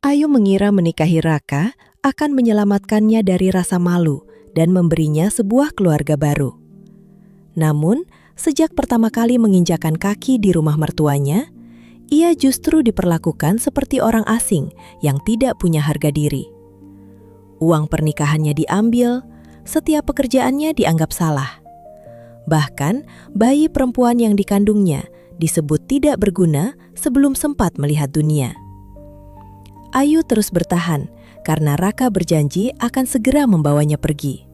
Ayu mengira menikahi Raka akan menyelamatkannya dari rasa malu dan memberinya sebuah keluarga baru. Namun, sejak pertama kali menginjakan kaki di rumah mertuanya, ia justru diperlakukan seperti orang asing yang tidak punya harga diri. Uang pernikahannya diambil, setiap pekerjaannya dianggap salah. Bahkan, bayi perempuan yang dikandungnya disebut tidak berguna sebelum sempat melihat dunia. Ayu terus bertahan karena Raka berjanji akan segera membawanya pergi.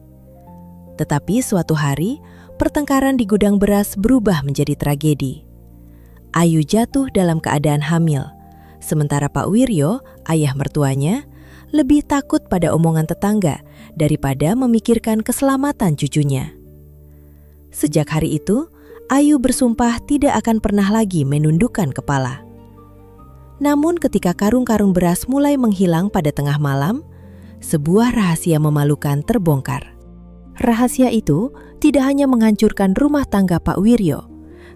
Tetapi suatu hari, pertengkaran di gudang beras berubah menjadi tragedi. Ayu jatuh dalam keadaan hamil, sementara Pak Wiryo, ayah mertuanya, lebih takut pada omongan tetangga daripada memikirkan keselamatan cucunya. Sejak hari itu, Ayu bersumpah tidak akan pernah lagi menundukkan kepala. Namun ketika karung-karung beras mulai menghilang pada tengah malam, sebuah rahasia memalukan terbongkar. Rahasia itu tidak hanya menghancurkan rumah tangga Pak Wiryo,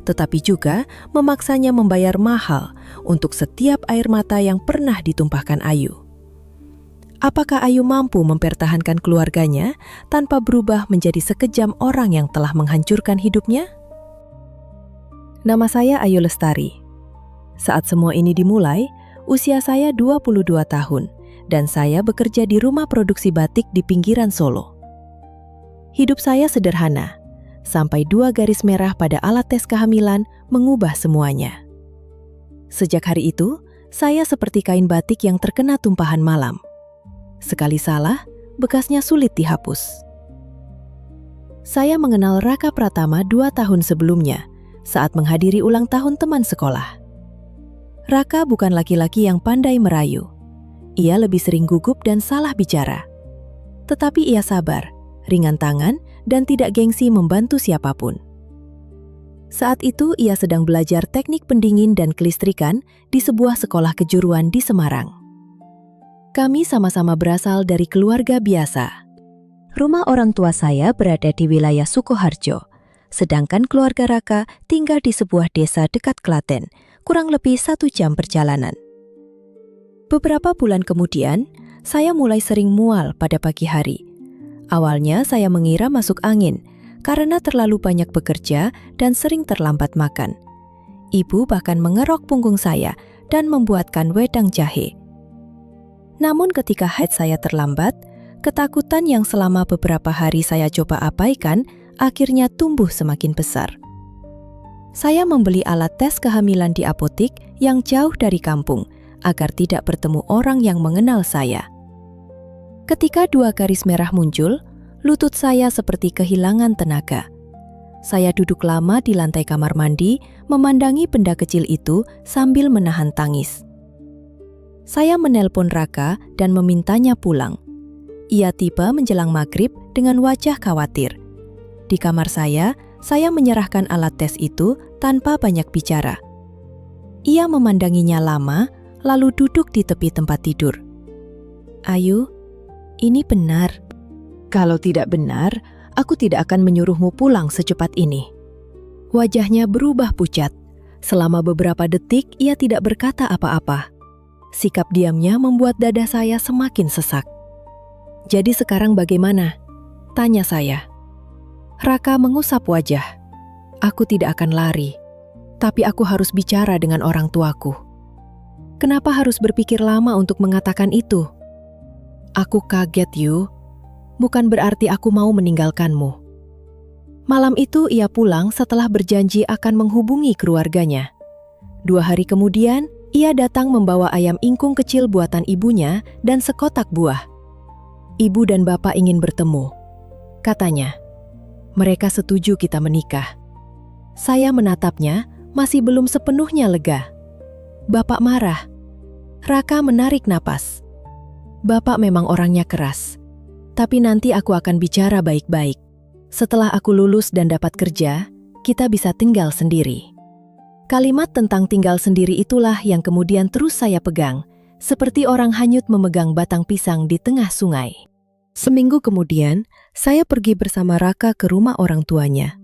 tetapi juga memaksanya membayar mahal untuk setiap air mata yang pernah ditumpahkan Ayu. Apakah Ayu mampu mempertahankan keluarganya tanpa berubah menjadi sekejam orang yang telah menghancurkan hidupnya? Nama saya Ayu Lestari. Saat semua ini dimulai, usia saya 22 tahun dan saya bekerja di rumah produksi batik di pinggiran Solo. Hidup saya sederhana, sampai 2 garis merah pada alat tes kehamilan mengubah semuanya. Sejak hari itu, saya seperti kain batik yang terkena tumpahan malam. Sekali salah, bekasnya sulit dihapus. Saya mengenal Raka Pratama 2 tahun sebelumnya, saat menghadiri ulang tahun teman sekolah. Raka bukan laki-laki yang pandai merayu. Ia lebih sering gugup dan salah bicara. Tetapi ia sabar, ringan tangan, dan tidak gengsi membantu siapapun. Saat itu ia sedang belajar teknik pendingin dan kelistrikan di sebuah sekolah kejuruan di Semarang. Kami sama-sama berasal dari keluarga biasa. Rumah orang tua saya berada di wilayah Sukoharjo, sedangkan keluarga Raka tinggal di sebuah desa dekat Klaten, kurang lebih 1 jam perjalanan. Beberapa bulan kemudian, saya mulai sering mual pada pagi hari. Awalnya saya mengira masuk angin, karena terlalu banyak bekerja dan sering terlambat makan. Ibu bahkan mengerok punggung saya dan membuatkan wedang jahe. Namun ketika haid saya terlambat, ketakutan yang selama beberapa hari saya coba abaikan, akhirnya tumbuh semakin besar. Saya membeli alat tes kehamilan di apotik yang jauh dari kampung, agar tidak bertemu orang yang mengenal saya. Ketika 2 garis merah muncul, lutut saya seperti kehilangan tenaga. Saya duduk lama di lantai kamar mandi, memandangi benda kecil itu sambil menahan tangis. Saya menelpon Raka dan memintanya pulang. Ia tiba menjelang maghrib dengan wajah khawatir. Di kamar saya menyerahkan alat tes itu tanpa banyak bicara. Ia memandanginya lama, lalu duduk di tepi tempat tidur. Ayu, ini benar. Kalau tidak benar, aku tidak akan menyuruhmu pulang secepat ini. Wajahnya berubah pucat. Selama beberapa detik, ia tidak berkata apa-apa. Sikap diamnya membuat dada saya semakin sesak. Jadi sekarang bagaimana? Tanya saya. Raka mengusap wajah. Aku tidak akan lari, tapi aku harus bicara dengan orang tuaku. Kenapa harus berpikir lama untuk mengatakan itu? Aku kaget, Yu. Bukan berarti aku mau meninggalkanmu. Malam itu ia pulang setelah berjanji akan menghubungi keluarganya. 2 hari kemudian, ia datang membawa ayam ingkung kecil buatan ibunya dan sekotak buah. Ibu dan bapak ingin bertemu. Katanya, mereka setuju kita menikah. Saya menatapnya, masih belum sepenuhnya lega. Bapak marah. Raka menarik napas. Bapak memang orangnya keras. Tapi nanti aku akan bicara baik-baik. Setelah aku lulus dan dapat kerja, kita bisa tinggal sendiri. Kalimat tentang tinggal sendiri itulah yang kemudian terus saya pegang, seperti orang hanyut memegang batang pisang di tengah sungai. Seminggu kemudian, saya pergi bersama Raka ke rumah orang tuanya.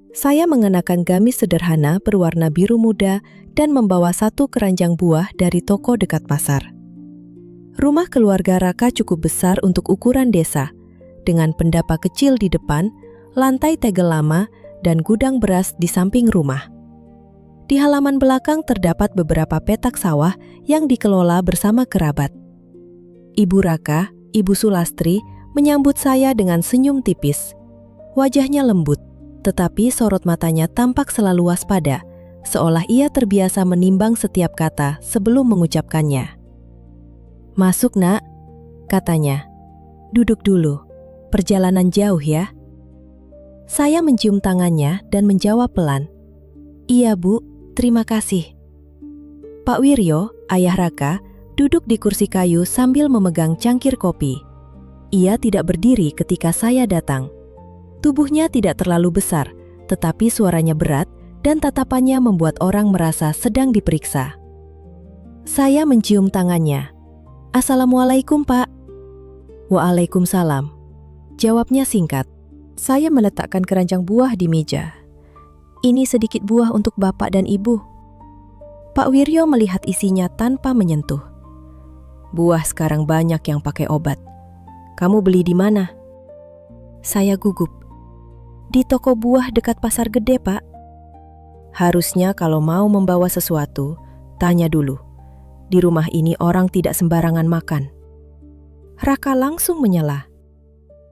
Saya mengenakan gamis sederhana berwarna biru muda dan membawa 1 keranjang buah dari toko dekat pasar. Rumah keluarga Raka cukup besar untuk ukuran desa, dengan pendapa kecil di depan, lantai tegel lama, dan gudang beras di samping rumah. Di halaman belakang terdapat beberapa petak sawah yang dikelola bersama kerabat. Ibu Raka, Ibu Sulastri, menyambut saya dengan senyum tipis. Wajahnya lembut, tetapi sorot matanya tampak selalu waspada, seolah ia terbiasa menimbang setiap kata sebelum mengucapkannya. "Masuk, Nak," katanya. "Duduk dulu, perjalanan jauh ya." Saya mencium tangannya dan menjawab pelan, "Iya, Bu, terima kasih." Pak Wiryo, ayah Raka, duduk di kursi kayu sambil memegang cangkir kopi. Ia tidak berdiri ketika saya datang. Tubuhnya tidak terlalu besar, tetapi suaranya berat dan tatapannya membuat orang merasa sedang diperiksa. Saya mencium tangannya. "Assalamualaikum, Pak." "Waalaikumsalam," jawabnya singkat. Saya meletakkan keranjang buah di meja. "Ini sedikit buah untuk Bapak dan Ibu." Pak Wiryo melihat isinya tanpa menyentuh. "Buah sekarang banyak yang pakai obat. Kamu beli di mana?" Saya gugup. "Di toko buah dekat pasar gede, Pak." "Harusnya kalau mau membawa sesuatu, tanya dulu. Di rumah ini orang tidak sembarangan makan." Raka langsung menyela.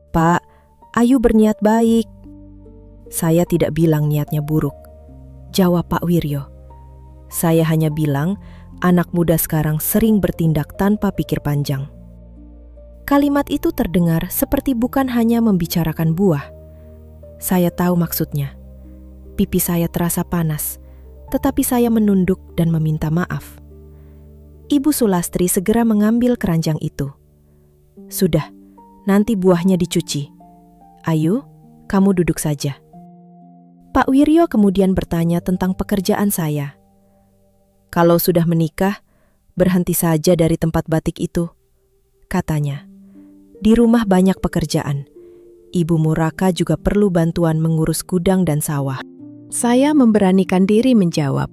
"Pak, Ayu berniat baik." "Saya tidak bilang niatnya buruk," jawab Pak Wiryo. "Saya hanya bilang anak muda sekarang sering bertindak tanpa pikir panjang." Kalimat itu terdengar seperti bukan hanya membicarakan buah. Saya tahu maksudnya. Pipi saya terasa panas, tetapi saya menunduk dan meminta maaf. Ibu Sulastri segera mengambil keranjang itu. "Sudah, nanti buahnya dicuci. Ayu, kamu duduk saja." Pak Wiryo kemudian bertanya tentang pekerjaan saya. "Kalau sudah menikah, berhenti saja dari tempat batik itu," katanya. "Di rumah banyak pekerjaan. Ibumu Raka juga perlu bantuan mengurus gudang dan sawah." Saya memberanikan diri menjawab,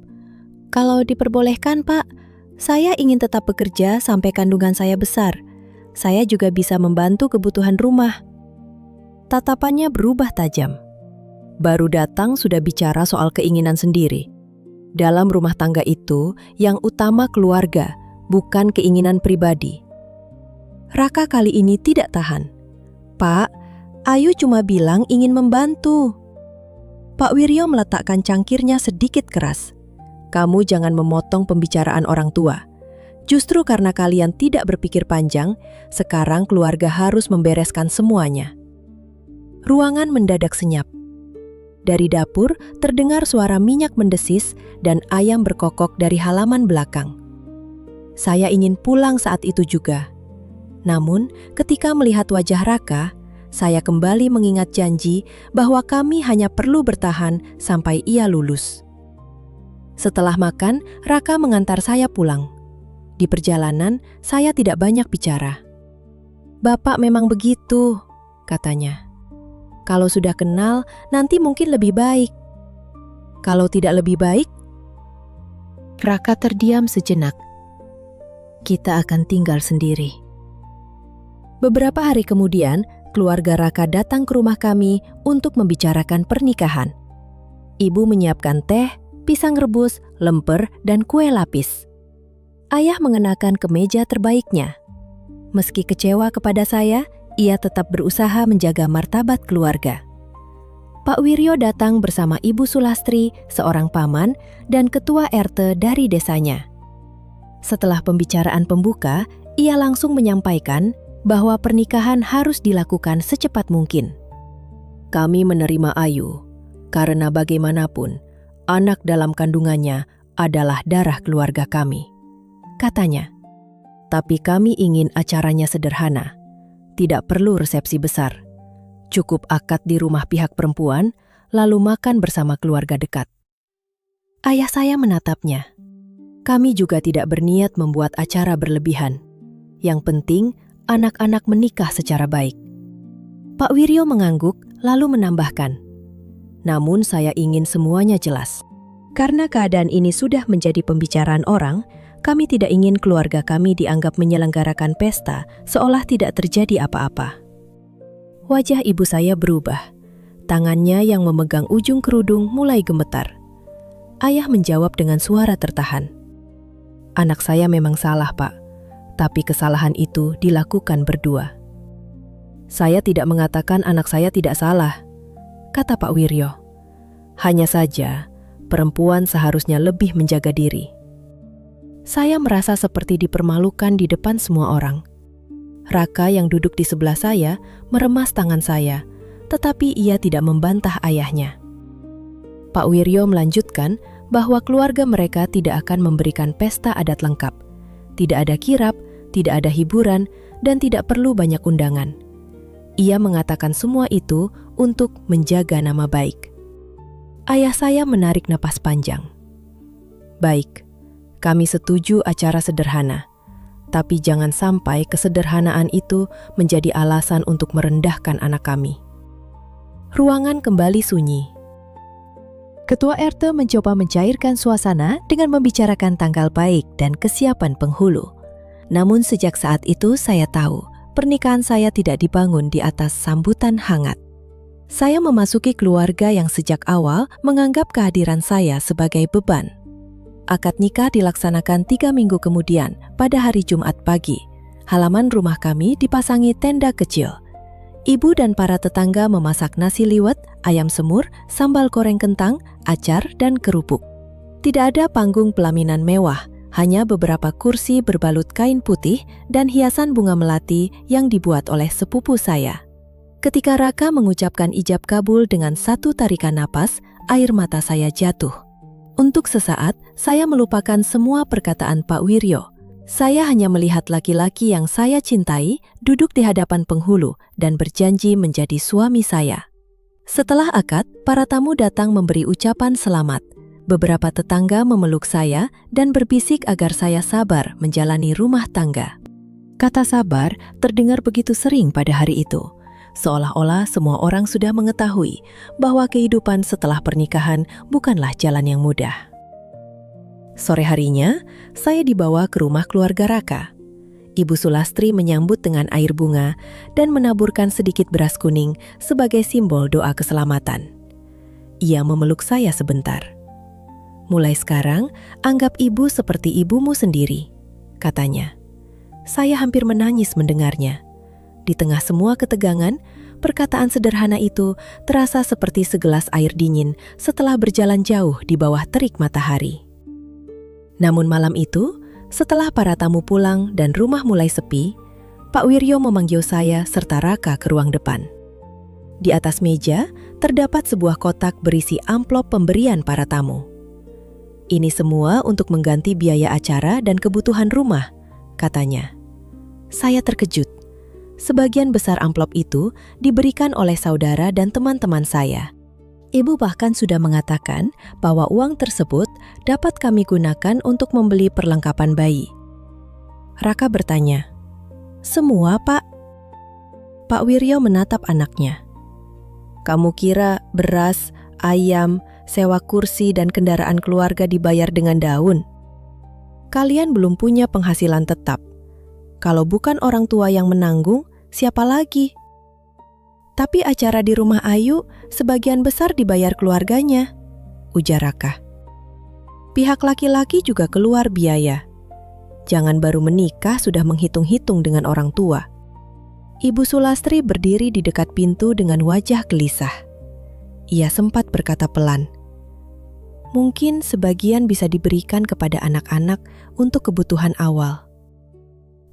"Kalau diperbolehkan, Pak, saya ingin tetap bekerja sampai kandungan saya besar. Saya juga bisa membantu kebutuhan rumah." Tatapannya berubah tajam. Baru datang sudah bicara soal keinginan sendiri. Dalam rumah tangga itu, yang utama keluarga, bukan keinginan pribadi. Raka kali ini tidak tahan. "Pak, Ayu cuma bilang ingin membantu." Pak Wiryo meletakkan cangkirnya sedikit keras. "Kamu jangan memotong pembicaraan orang tua. Justru karena kalian tidak berpikir panjang, sekarang keluarga harus membereskan semuanya." Ruangan mendadak senyap. Dari dapur terdengar suara minyak mendesis dan ayam berkokok dari halaman belakang. Saya ingin pulang saat itu juga. Namun, ketika melihat wajah Raka, saya kembali mengingat janji bahwa kami hanya perlu bertahan sampai ia lulus. Setelah makan, Raka mengantar saya pulang. Di perjalanan, saya tidak banyak bicara. "Bapak memang begitu," katanya. "Kalau sudah kenal, nanti mungkin lebih baik." "Kalau tidak lebih baik?" Raka terdiam sejenak. "Kita akan tinggal sendiri." Beberapa hari kemudian, keluarga Raka datang ke rumah kami untuk membicarakan pernikahan. Ibu menyiapkan teh, pisang rebus, lemper, dan kue lapis. Ayah mengenakan kemeja terbaiknya. Meski kecewa kepada saya, ia tetap berusaha menjaga martabat keluarga. Pak Wiryo datang bersama Ibu Sulastri, seorang paman, dan ketua RT dari desanya. Setelah pembicaraan pembuka, ia langsung menyampaikan bahwa pernikahan harus dilakukan secepat mungkin. "Kami menerima Ayu, karena bagaimanapun, anak dalam kandungannya adalah darah keluarga kami," katanya. "Tapi kami ingin acaranya sederhana. Tidak perlu resepsi besar. Cukup akad di rumah pihak perempuan, lalu makan bersama keluarga dekat." Ayah saya menatapnya. "Kami juga tidak berniat membuat acara berlebihan. Yang penting, anak-anak menikah secara baik." Pak Wiryo mengangguk, lalu menambahkan, "Namun saya ingin semuanya jelas. Karena keadaan ini sudah menjadi pembicaraan orang, Kami tidak ingin keluarga kami dianggap menyelenggarakan pesta seolah tidak terjadi apa-apa. Wajah ibu saya berubah. Tangannya yang memegang ujung kerudung mulai gemetar. Ayah menjawab dengan suara tertahan. Anak saya memang salah, Pak. Tapi kesalahan itu dilakukan berdua. Saya tidak mengatakan anak saya tidak salah, kata Pak Wiryo. Hanya saja, perempuan seharusnya lebih menjaga diri. Saya merasa seperti dipermalukan di depan semua orang. Raka yang duduk di sebelah saya meremas tangan saya, tetapi ia tidak membantah ayahnya. Pak Wiryo melanjutkan bahwa keluarga mereka tidak akan memberikan pesta adat lengkap. Tidak ada kirap, tidak ada hiburan, dan tidak perlu banyak undangan. Ia mengatakan semua itu untuk menjaga nama baik. Ayah saya menarik napas panjang. Baik, kami setuju acara sederhana, tapi jangan sampai kesederhanaan itu menjadi alasan untuk merendahkan anak kami. Ruangan kembali sunyi. Ketua RT mencoba mencairkan suasana dengan membicarakan tanggal baik dan kesiapan penghulu. Namun sejak saat itu saya tahu, pernikahan saya tidak dibangun di atas sambutan hangat. Saya memasuki keluarga yang sejak awal menganggap kehadiran saya sebagai beban. Akad nikah dilaksanakan 3 minggu kemudian pada hari Jumat pagi. Halaman rumah kami dipasangi tenda kecil. Ibu dan para tetangga memasak nasi liwet, ayam semur, sambal goreng kentang, acar, dan kerupuk. Tidak ada panggung pelaminan mewah, hanya beberapa kursi berbalut kain putih dan hiasan bunga melati yang dibuat oleh sepupu saya. Ketika Raka mengucapkan ijab kabul dengan satu tarikan napas, air mata saya jatuh. Untuk sesaat, saya melupakan semua perkataan Pak Wiryo. Saya hanya melihat laki-laki yang saya cintai duduk di hadapan penghulu dan berjanji menjadi suami saya. Setelah akad, para tamu datang memberi ucapan selamat. Beberapa tetangga memeluk saya dan berbisik agar saya sabar menjalani rumah tangga. Kata sabar terdengar begitu sering pada hari itu. Seolah-olah semua orang sudah mengetahui bahwa kehidupan setelah pernikahan bukanlah jalan yang mudah. Sore harinya, saya dibawa ke rumah keluarga Raka. Ibu Sulastri menyambut dengan air bunga dan menaburkan sedikit beras kuning sebagai simbol doa keselamatan. Ia memeluk saya sebentar. Mulai sekarang, anggap ibu seperti ibumu sendiri, katanya. Saya hampir menangis mendengarnya. Di tengah semua ketegangan, perkataan sederhana itu terasa seperti segelas air dingin setelah berjalan jauh di bawah terik matahari. Namun malam itu, setelah para tamu pulang dan rumah mulai sepi, Pak Wiryo memanggil saya serta Raka ke ruang depan. Di atas meja, terdapat sebuah kotak berisi amplop pemberian para tamu. Ini semua untuk mengganti biaya acara dan kebutuhan rumah, katanya. Saya terkejut. Sebagian besar amplop itu diberikan oleh saudara dan teman-teman saya. Ibu bahkan sudah mengatakan bahwa uang tersebut dapat kami gunakan untuk membeli perlengkapan bayi. Raka bertanya, "Semua, Pak?" Pak Wiryo menatap anaknya. "Kamu kira beras, ayam, sewa kursi dan kendaraan keluarga dibayar dengan daun? Kalian belum punya penghasilan tetap. Kalau bukan orang tua yang menanggung, siapa lagi? Tapi acara di rumah Ayu sebagian besar dibayar keluarganya," ujar Raka. "Pihak laki-laki juga keluar biaya. Jangan baru menikah sudah menghitung-hitung dengan orang tua." Ibu Sulastri berdiri di dekat pintu dengan wajah gelisah. Ia sempat berkata pelan, "Mungkin sebagian bisa diberikan kepada anak-anak untuk kebutuhan awal."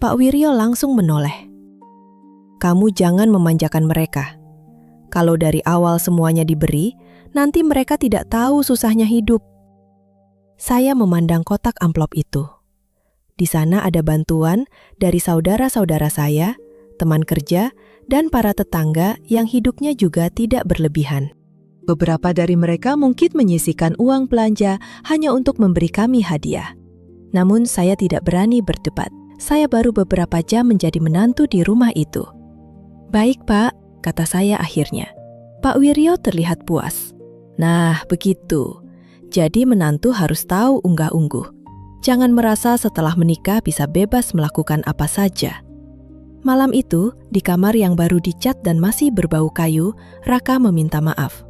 Pak Wiryo langsung menoleh. "Kamu jangan memanjakan mereka. Kalau dari awal semuanya diberi, nanti mereka tidak tahu susahnya hidup." Saya memandang kotak amplop itu. Di sana ada bantuan dari saudara-saudara saya, teman kerja, dan para tetangga yang hidupnya juga tidak berlebihan. Beberapa dari mereka mungkin menyisihkan uang belanja hanya untuk memberi kami hadiah. Namun saya tidak berani berdebat. Saya baru beberapa jam menjadi menantu di rumah itu. "Baik, Pak," kata saya akhirnya. Pak Wiryo terlihat puas. "Nah, begitu. Jadi menantu harus tahu unggah-ungguh. Jangan merasa setelah menikah bisa bebas melakukan apa saja. Malam itu, di kamar yang baru dicat dan masih berbau kayu, Raka meminta maaf.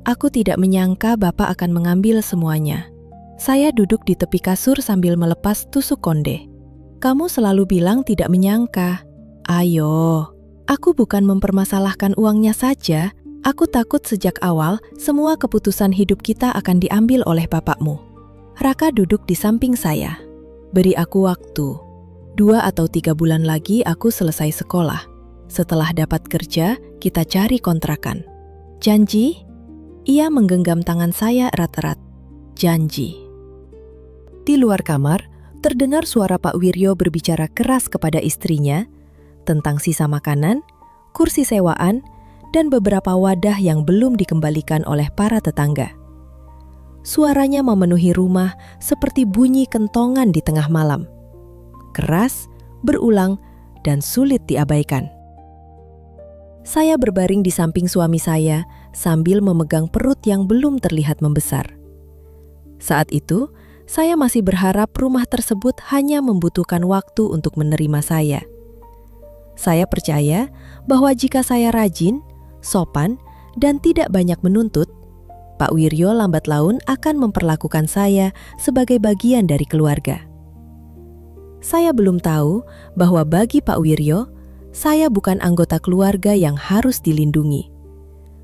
Aku tidak menyangka Bapak akan mengambil semuanya. Saya duduk di tepi kasur sambil melepas tusuk konde. Kamu selalu bilang tidak menyangka. Ayo, aku bukan mempermasalahkan uangnya saja. Aku takut sejak awal semua keputusan hidup kita akan diambil oleh bapakmu. Raka duduk di samping saya. Beri aku waktu. 2 atau 3 bulan lagi aku selesai sekolah. Setelah dapat kerja, kita cari kontrakan. Janji? Ia menggenggam tangan saya erat-erat. Janji. Di luar kamar, terdengar suara Pak Wiryo berbicara keras kepada istrinya tentang sisa makanan, kursi sewaan, dan beberapa wadah yang belum dikembalikan oleh para tetangga. Suaranya memenuhi rumah seperti bunyi kentongan di tengah malam. Keras, berulang, dan sulit diabaikan. Saya berbaring di samping suami saya sambil memegang perut yang belum terlihat membesar. Saat itu, saya masih berharap rumah tersebut hanya membutuhkan waktu untuk menerima saya. Saya percaya bahwa jika saya rajin, sopan, dan tidak banyak menuntut, Pak Wiryo lambat laun akan memperlakukan saya sebagai bagian dari keluarga. Saya belum tahu bahwa bagi Pak Wiryo, saya bukan anggota keluarga yang harus dilindungi.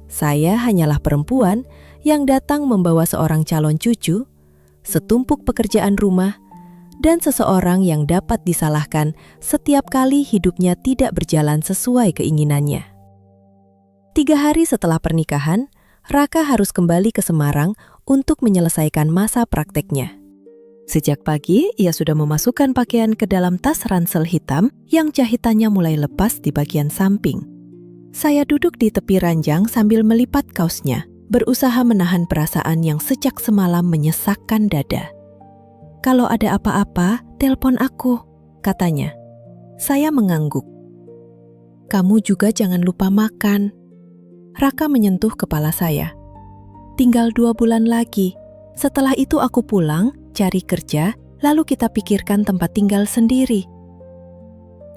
Saya hanyalah perempuan yang datang membawa seorang calon cucu, setumpuk pekerjaan rumah, dan seseorang yang dapat disalahkan setiap kali hidupnya tidak berjalan sesuai keinginannya. 3 hari setelah pernikahan, Raka harus kembali ke Semarang untuk menyelesaikan masa prakteknya. Sejak pagi, ia sudah memasukkan pakaian ke dalam tas ransel hitam yang jahitannya mulai lepas di bagian samping. Saya duduk di tepi ranjang sambil melipat kaosnya, berusaha menahan perasaan yang sejak semalam menyesakkan dada. Kalau ada apa-apa, telepon aku, katanya. Saya mengangguk. Kamu juga jangan lupa makan. Raka menyentuh kepala saya. Tinggal 2 bulan lagi. Setelah itu aku pulang, cari kerja, lalu kita pikirkan tempat tinggal sendiri.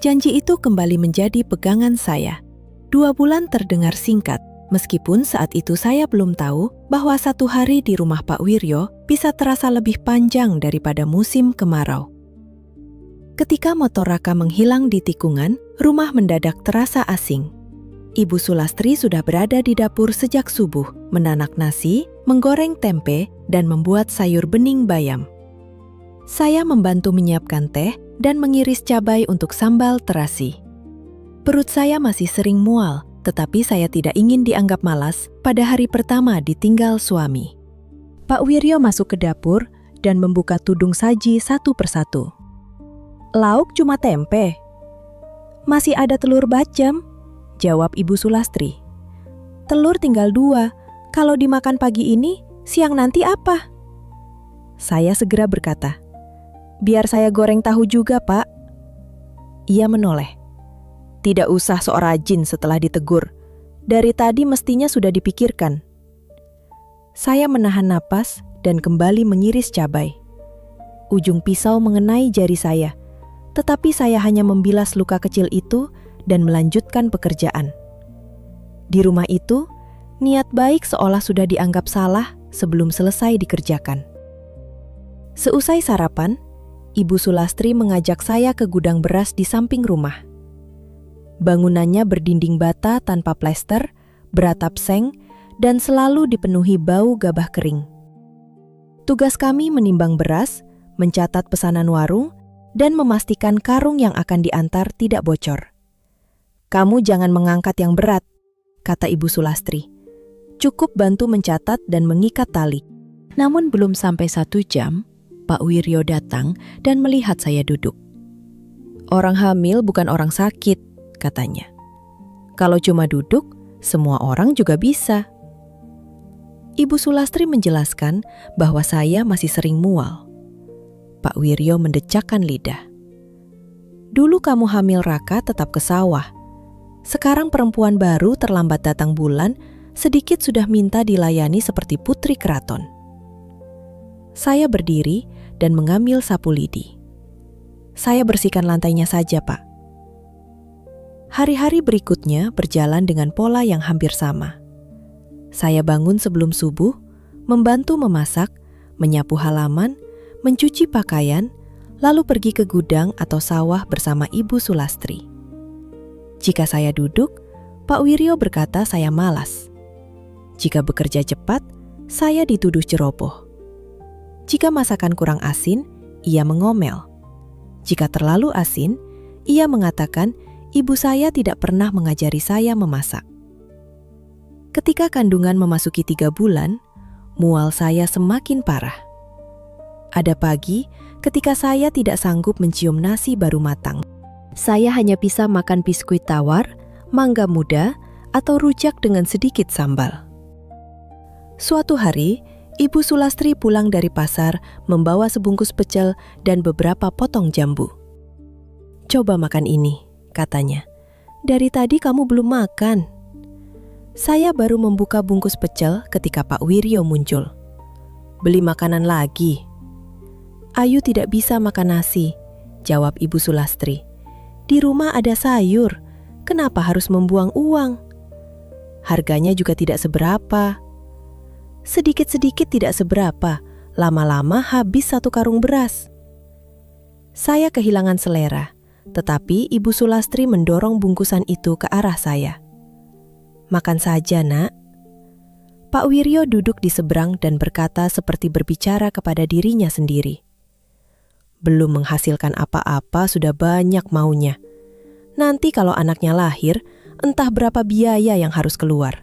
Janji itu kembali menjadi pegangan saya. 2 bulan terdengar singkat, meskipun saat itu saya belum tahu bahwa 1 hari di rumah Pak Wiryo bisa terasa lebih panjang daripada musim kemarau. Ketika motor Raka menghilang di tikungan, rumah mendadak terasa asing. Ibu Sulastri sudah berada di dapur sejak subuh, menanak nasi, menggoreng tempe, dan membuat sayur bening bayam. Saya membantu menyiapkan teh dan mengiris cabai untuk sambal terasi. Perut saya masih sering mual, tetapi saya tidak ingin dianggap malas pada hari pertama ditinggal suami. Pak Wiryo masuk ke dapur dan membuka tudung saji satu persatu. Lauk cuma tempe. Masih ada telur bacem, jawab Ibu Sulastri. Telur tinggal 2, kalau dimakan pagi ini, siang nanti apa? Saya segera berkata, biar saya goreng tahu juga, Pak. Ia menoleh. Tidak usah sok rajin setelah ditegur. Dari tadi mestinya sudah dipikirkan. Saya menahan napas dan kembali mengiris cabai. Ujung pisau mengenai jari saya, tetapi saya hanya membilas luka kecil itu dan melanjutkan pekerjaan. Di rumah itu, niat baik seolah sudah dianggap salah sebelum selesai dikerjakan. Seusai sarapan, Ibu Sulastri mengajak saya ke gudang beras di samping rumah. Bangunannya berdinding bata tanpa plester, beratap seng, dan selalu dipenuhi bau gabah kering. Tugas kami menimbang beras, mencatat pesanan warung, dan memastikan karung yang akan diantar tidak bocor. Kamu jangan mengangkat yang berat, kata Ibu Sulastri. Cukup bantu mencatat dan mengikat tali. Namun belum sampai 1 jam, Pak Wiryo datang dan melihat saya duduk. Orang hamil bukan orang sakit, katanya. Kalau cuma duduk, semua orang juga bisa. Ibu Sulastri menjelaskan bahwa saya masih sering mual. Pak Wiryo mendecakkan lidah. Dulu kamu hamil Raka tetap ke sawah. Sekarang perempuan baru terlambat datang bulan, sedikit sudah minta dilayani seperti putri keraton. Saya berdiri dan mengambil sapu lidi. Saya bersihkan lantainya saja, Pak. Hari-hari berikutnya berjalan dengan pola yang hampir sama. Saya bangun sebelum subuh, membantu memasak, menyapu halaman, mencuci pakaian, lalu pergi ke gudang atau sawah bersama Ibu Sulastri. Jika saya duduk, Pak Wiryo berkata saya malas. Jika bekerja cepat, saya dituduh ceroboh. Jika masakan kurang asin, ia mengomel. Jika terlalu asin, ia mengatakan ibu saya tidak pernah mengajari saya memasak. Ketika kandungan memasuki 3 bulan, mual saya semakin parah. Ada pagi ketika saya tidak sanggup mencium nasi baru matang. Saya hanya bisa makan biskuit tawar, mangga muda, atau rujak dengan sedikit sambal. Suatu hari, Ibu Sulastri pulang dari pasar membawa sebungkus pecel dan beberapa potong jambu. "Coba makan ini," katanya. "Dari tadi kamu belum makan." Saya baru membuka bungkus pecel ketika Pak Wiryo muncul. "Beli makanan lagi?" "Ayu tidak bisa makan nasi," jawab Ibu Sulastri. "Di rumah ada sayur, kenapa harus membuang uang? Harganya juga tidak seberapa." "Sedikit-sedikit tidak seberapa, lama-lama habis 1 karung beras." Saya kehilangan selera, tetapi Ibu Sulastri mendorong bungkusan itu ke arah saya. "Makan saja, Nak." Pak Wiryo duduk di seberang dan berkata seperti berbicara kepada dirinya sendiri. "Belum menghasilkan apa-apa sudah banyak maunya. Nanti kalau anaknya lahir, entah berapa biaya yang harus keluar."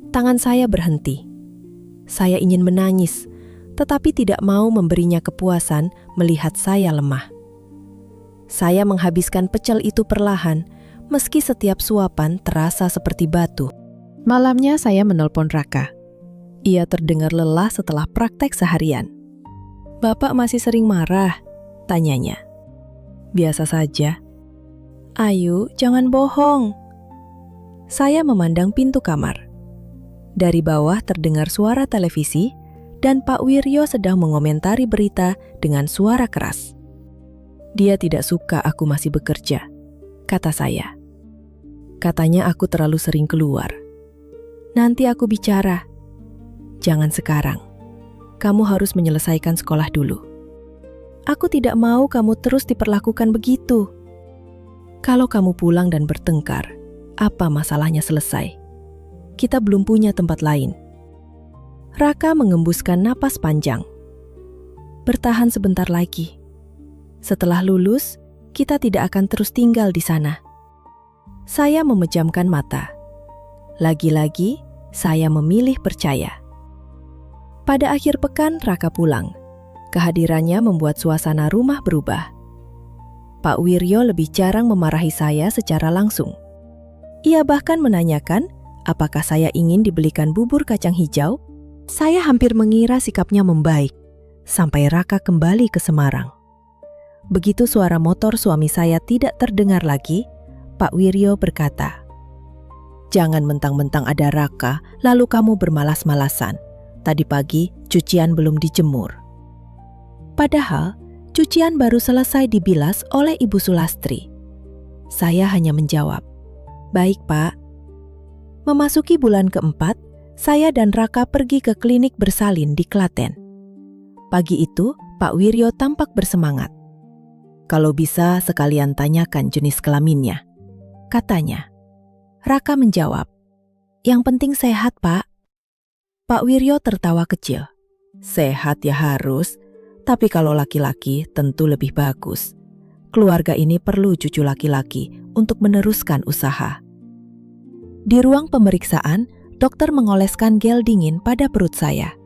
Tangan saya berhenti. Saya ingin menangis, tetapi tidak mau memberinya kepuasan melihat saya lemah. Saya menghabiskan pecel itu perlahan, meski setiap suapan terasa seperti batu. Malamnya saya menelpon Raka. Ia terdengar lelah setelah praktek seharian. "Bapak masih sering marah?" tanyanya. "Biasa saja." "Ayu, jangan bohong." Saya memandang pintu kamar. Dari bawah terdengar suara televisi dan Pak Wiryo sedang mengomentari berita dengan suara keras. "Dia tidak suka aku masih bekerja," kata saya. "Katanya aku terlalu sering keluar." "Nanti aku bicara." "Jangan sekarang. Kamu harus menyelesaikan sekolah dulu." "Aku tidak mau kamu terus diperlakukan begitu." "Kalau kamu pulang dan bertengkar, apa masalahnya selesai? Kita belum punya tempat lain." Raka mengembuskan napas panjang. "Bertahan sebentar lagi. Setelah lulus, kita tidak akan terus tinggal di sana." Saya memejamkan mata. Lagi-lagi, saya memilih percaya. Pada akhir pekan, Raka pulang. Kehadirannya membuat suasana rumah berubah. Pak Wiryo lebih jarang memarahi saya secara langsung. Ia bahkan menanyakan apakah saya ingin dibelikan bubur kacang hijau. Saya hampir mengira sikapnya membaik, sampai Raka kembali ke Semarang. Begitu suara motor suami saya tidak terdengar lagi, Pak Wiryo berkata, "Jangan mentang-mentang ada Raka, lalu kamu bermalas-malasan. Tadi pagi cucian belum dijemur." Padahal cucian baru selesai dibilas oleh Ibu Sulastri. Saya hanya menjawab, "Baik, Pak." Memasuki bulan keempat, saya dan Raka pergi ke klinik bersalin di Klaten. Pagi itu, Pak Wiryo tampak bersemangat. "Kalau bisa sekalian tanyakan jenis kelaminnya," katanya. Raka menjawab, "Yang penting sehat, Pak." Pak Wiryo tertawa kecil. "Sehat ya harus, tapi kalau laki-laki tentu lebih bagus. Keluarga ini perlu cucu laki-laki untuk meneruskan usaha." Di ruang pemeriksaan, dokter mengoleskan gel dingin pada perut saya.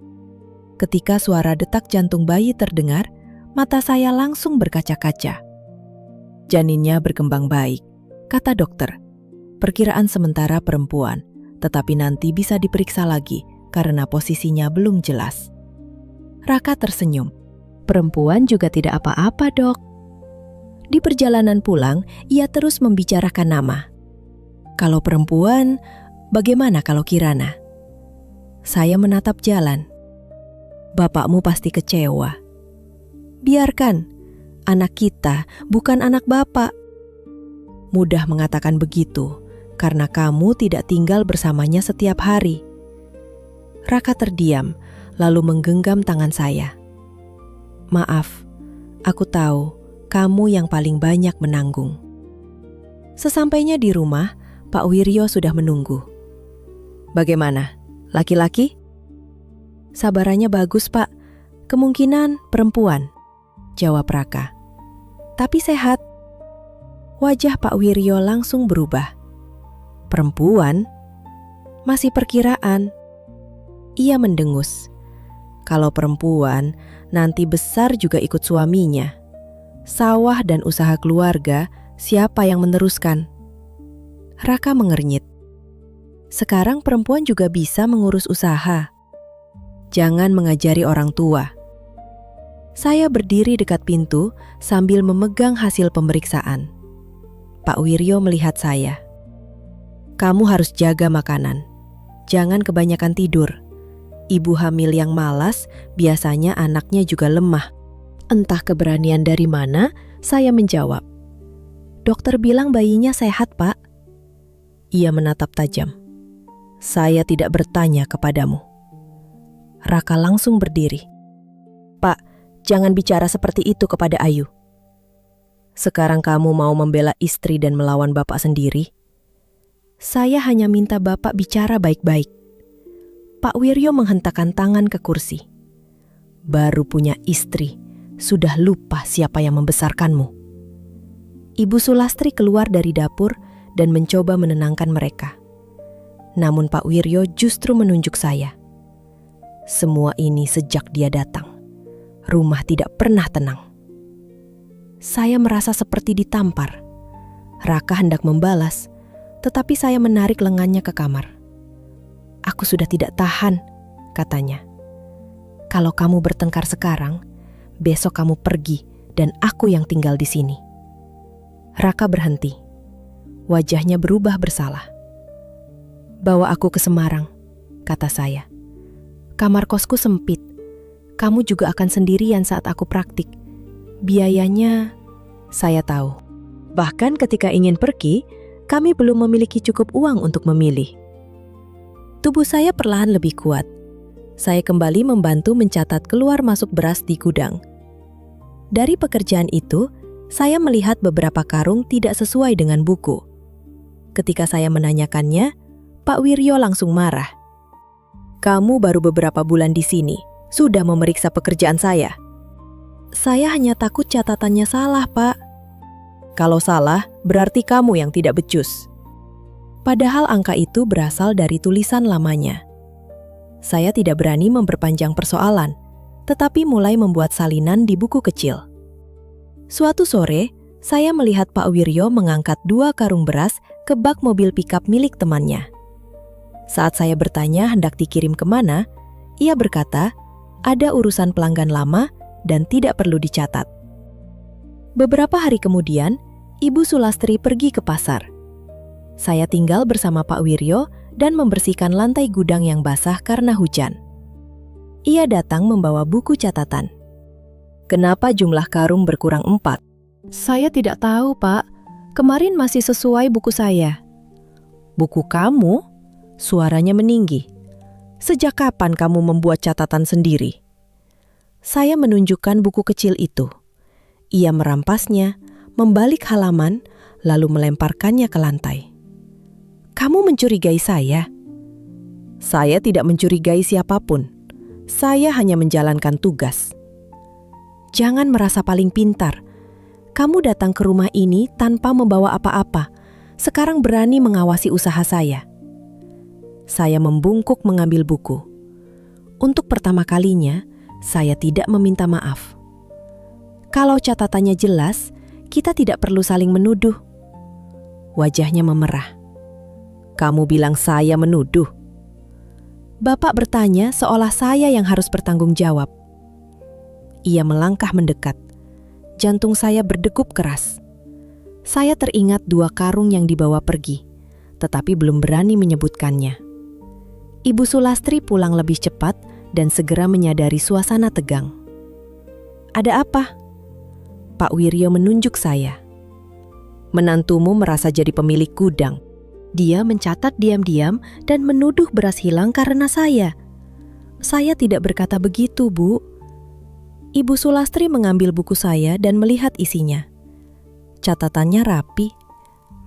Ketika suara detak jantung bayi terdengar, mata saya langsung berkaca-kaca. "Janinnya berkembang baik," kata dokter. "Perkiraan sementara perempuan, tetapi nanti bisa diperiksa lagi karena posisinya belum jelas." Raka tersenyum. "Perempuan juga tidak apa-apa, Dok." Di perjalanan pulang, ia terus membicarakan nama. "Kalau perempuan, bagaimana kalau Kirana?" Saya menatap jalan. "Bapakmu pasti kecewa." Biarkan, anak kita bukan anak Bapak. Mudah mengatakan begitu karena kamu tidak tinggal bersamanya setiap hari. Raka terdiam, lalu menggenggam tangan saya. Maaf, aku tahu kamu yang paling banyak menanggung. Sesampainya di rumah, Pak Wiryo sudah menunggu. Bagaimana? Laki-laki? Sabarannya bagus, Pak. Kemungkinan perempuan, jawab Raka. Tapi sehat. Wajah Pak Wiryo langsung berubah. Perempuan? Masih perkiraan. Ia mendengus. Kalau perempuan, nanti besar juga ikut suaminya. Sawah dan usaha keluarga, siapa yang meneruskan? Raka mengernyit. Sekarang perempuan juga bisa mengurus usaha. Jangan mengajari orang tua. Saya berdiri dekat pintu sambil memegang hasil pemeriksaan. Pak Wiryo melihat saya. Kamu harus jaga makanan. Jangan kebanyakan tidur. Ibu hamil yang malas, biasanya anaknya juga lemah. Entah keberanian dari mana, saya menjawab. Dokter bilang bayinya sehat, Pak. Ia menatap tajam. Saya tidak bertanya kepadamu. Raka langsung berdiri. Pak, jangan bicara seperti itu kepada Ayu. Sekarang kamu mau membela istri dan melawan Bapak sendiri? Saya hanya minta Bapak bicara baik-baik. Pak Wiryo menghentakkan tangan ke kursi. Baru punya istri, sudah lupa siapa yang membesarkanmu. Ibu Sulastri keluar dari dapur dan mencoba menenangkan mereka. Namun Pak Wiryo justru menunjuk saya. Semua ini sejak dia datang. Rumah tidak pernah tenang. Saya merasa seperti ditampar. Raka hendak membalas, tetapi saya menarik lengannya ke kamar. Aku sudah tidak tahan, katanya. Kalau kamu bertengkar sekarang, besok kamu pergi dan aku yang tinggal di sini. Raka berhenti. Wajahnya berubah bersalah. Bawa aku ke Semarang, kata saya. Kamar kosku sempit. Kamu juga akan sendirian saat aku praktik. Biayanya, saya tahu. Bahkan ketika ingin pergi, kami belum memiliki cukup uang untuk memilih. Tubuh saya perlahan lebih kuat. Saya kembali membantu mencatat keluar masuk beras di gudang. Dari pekerjaan itu, saya melihat beberapa karung tidak sesuai dengan buku. Ketika saya menanyakannya, Pak Wiryo langsung marah. Kamu baru beberapa bulan di sini, sudah memeriksa pekerjaan saya. Saya hanya takut catatannya salah, Pak. Kalau salah, berarti kamu yang tidak becus. Padahal angka itu berasal dari tulisan lamanya. Saya tidak berani memperpanjang persoalan, tetapi mulai membuat salinan di buku kecil. Suatu sore, saya melihat Pak Wiryo mengangkat 2 karung beras ke bak mobil pikap milik temannya. Saat saya bertanya hendak dikirim kemana, ia berkata, ada urusan pelanggan lama dan tidak perlu dicatat. Beberapa hari kemudian, Ibu Sulastri pergi ke pasar. Saya tinggal bersama Pak Wiryo dan membersihkan lantai gudang yang basah karena hujan. Ia datang membawa buku catatan. Kenapa jumlah karung berkurang 4? Saya tidak tahu, Pak. Kemarin masih sesuai buku saya. Buku kamu? Suaranya meninggi. Sejak kapan kamu membuat catatan sendiri? Saya menunjukkan buku kecil itu. Ia merampasnya, membalik halaman, lalu melemparkannya ke lantai. Kamu mencurigai saya? Saya tidak mencurigai siapapun. Saya hanya menjalankan tugas. Jangan merasa paling pintar. Kamu datang ke rumah ini tanpa membawa apa-apa. Sekarang berani mengawasi usaha saya. Saya membungkuk mengambil buku. Untuk pertama kalinya, saya tidak meminta maaf. Kalau catatannya jelas, kita tidak perlu saling menuduh. Wajahnya memerah. Kamu bilang saya menuduh. Bapak bertanya seolah saya yang harus bertanggung jawab. Ia melangkah mendekat. Jantung saya berdegup keras. Saya teringat 2 karung yang dibawa pergi, tetapi belum berani menyebutkannya. Ibu Sulastri pulang lebih cepat dan segera menyadari suasana tegang. Ada apa? Pak Wiryo menunjuk saya. Menantumu merasa jadi pemilik gudang. Dia mencatat diam-diam dan menuduh beras hilang karena saya. Saya tidak berkata begitu, Bu. Ibu Sulastri mengambil buku saya dan melihat isinya. Catatannya rapi.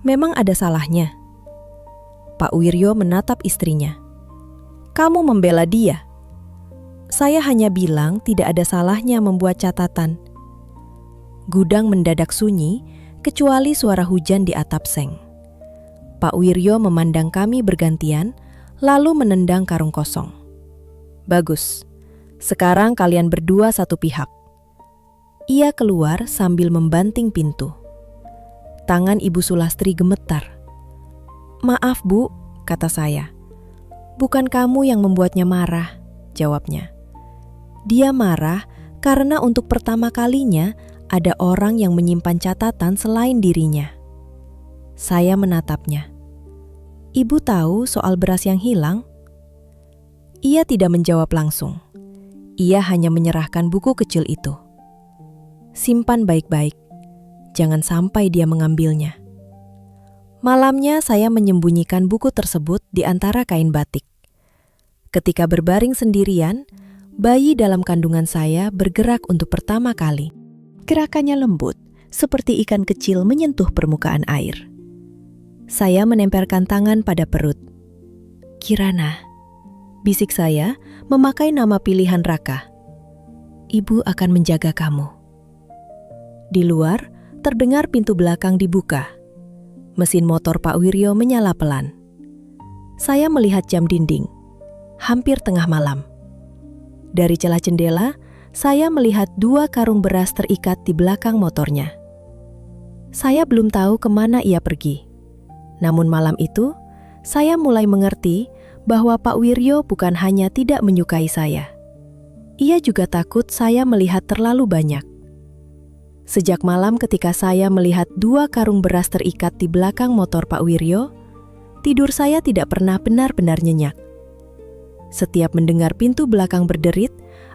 Memang ada salahnya. Pak Wiryo menatap istrinya. Kamu membela dia. Saya hanya bilang tidak ada salahnya membuat catatan. Gudang mendadak sunyi, kecuali suara hujan di atap seng. Pak Wiryo memandang kami bergantian, lalu menendang karung kosong. Bagus, sekarang kalian berdua satu pihak. Ia keluar sambil membanting pintu. Tangan Ibu Sulastri gemetar. Maaf, Bu, kata saya. Bukan kamu yang membuatnya marah, jawabnya. Dia marah karena untuk pertama kalinya ada orang yang menyimpan catatan selain dirinya. Saya menatapnya. Ibu tahu soal beras yang hilang? Ia tidak menjawab langsung. Ia hanya menyerahkan buku kecil itu. Simpan baik-baik. Jangan sampai dia mengambilnya. Malamnya saya menyembunyikan buku tersebut di antara kain batik. Ketika berbaring sendirian, bayi dalam kandungan saya bergerak untuk pertama kali. Gerakannya lembut, seperti ikan kecil menyentuh permukaan air. Saya menempelkan tangan pada perut. Kirana, bisik saya memakai nama pilihan Raka. Ibu akan menjaga kamu. Di luar, terdengar pintu belakang dibuka. Mesin motor Pak Wiryo menyala pelan. Saya melihat jam dinding. Hampir tengah malam. Dari celah jendela, saya melihat 2 karung beras terikat di belakang motornya. Saya belum tahu kemana ia pergi. Namun malam itu, saya mulai mengerti bahwa Pak Wiryo bukan hanya tidak menyukai saya. Ia juga takut saya melihat terlalu banyak. Sejak malam ketika saya melihat 2 karung beras terikat di belakang motor Pak Wiryo, tidur saya tidak pernah benar-benar nyenyak. Setiap mendengar pintu belakang berderit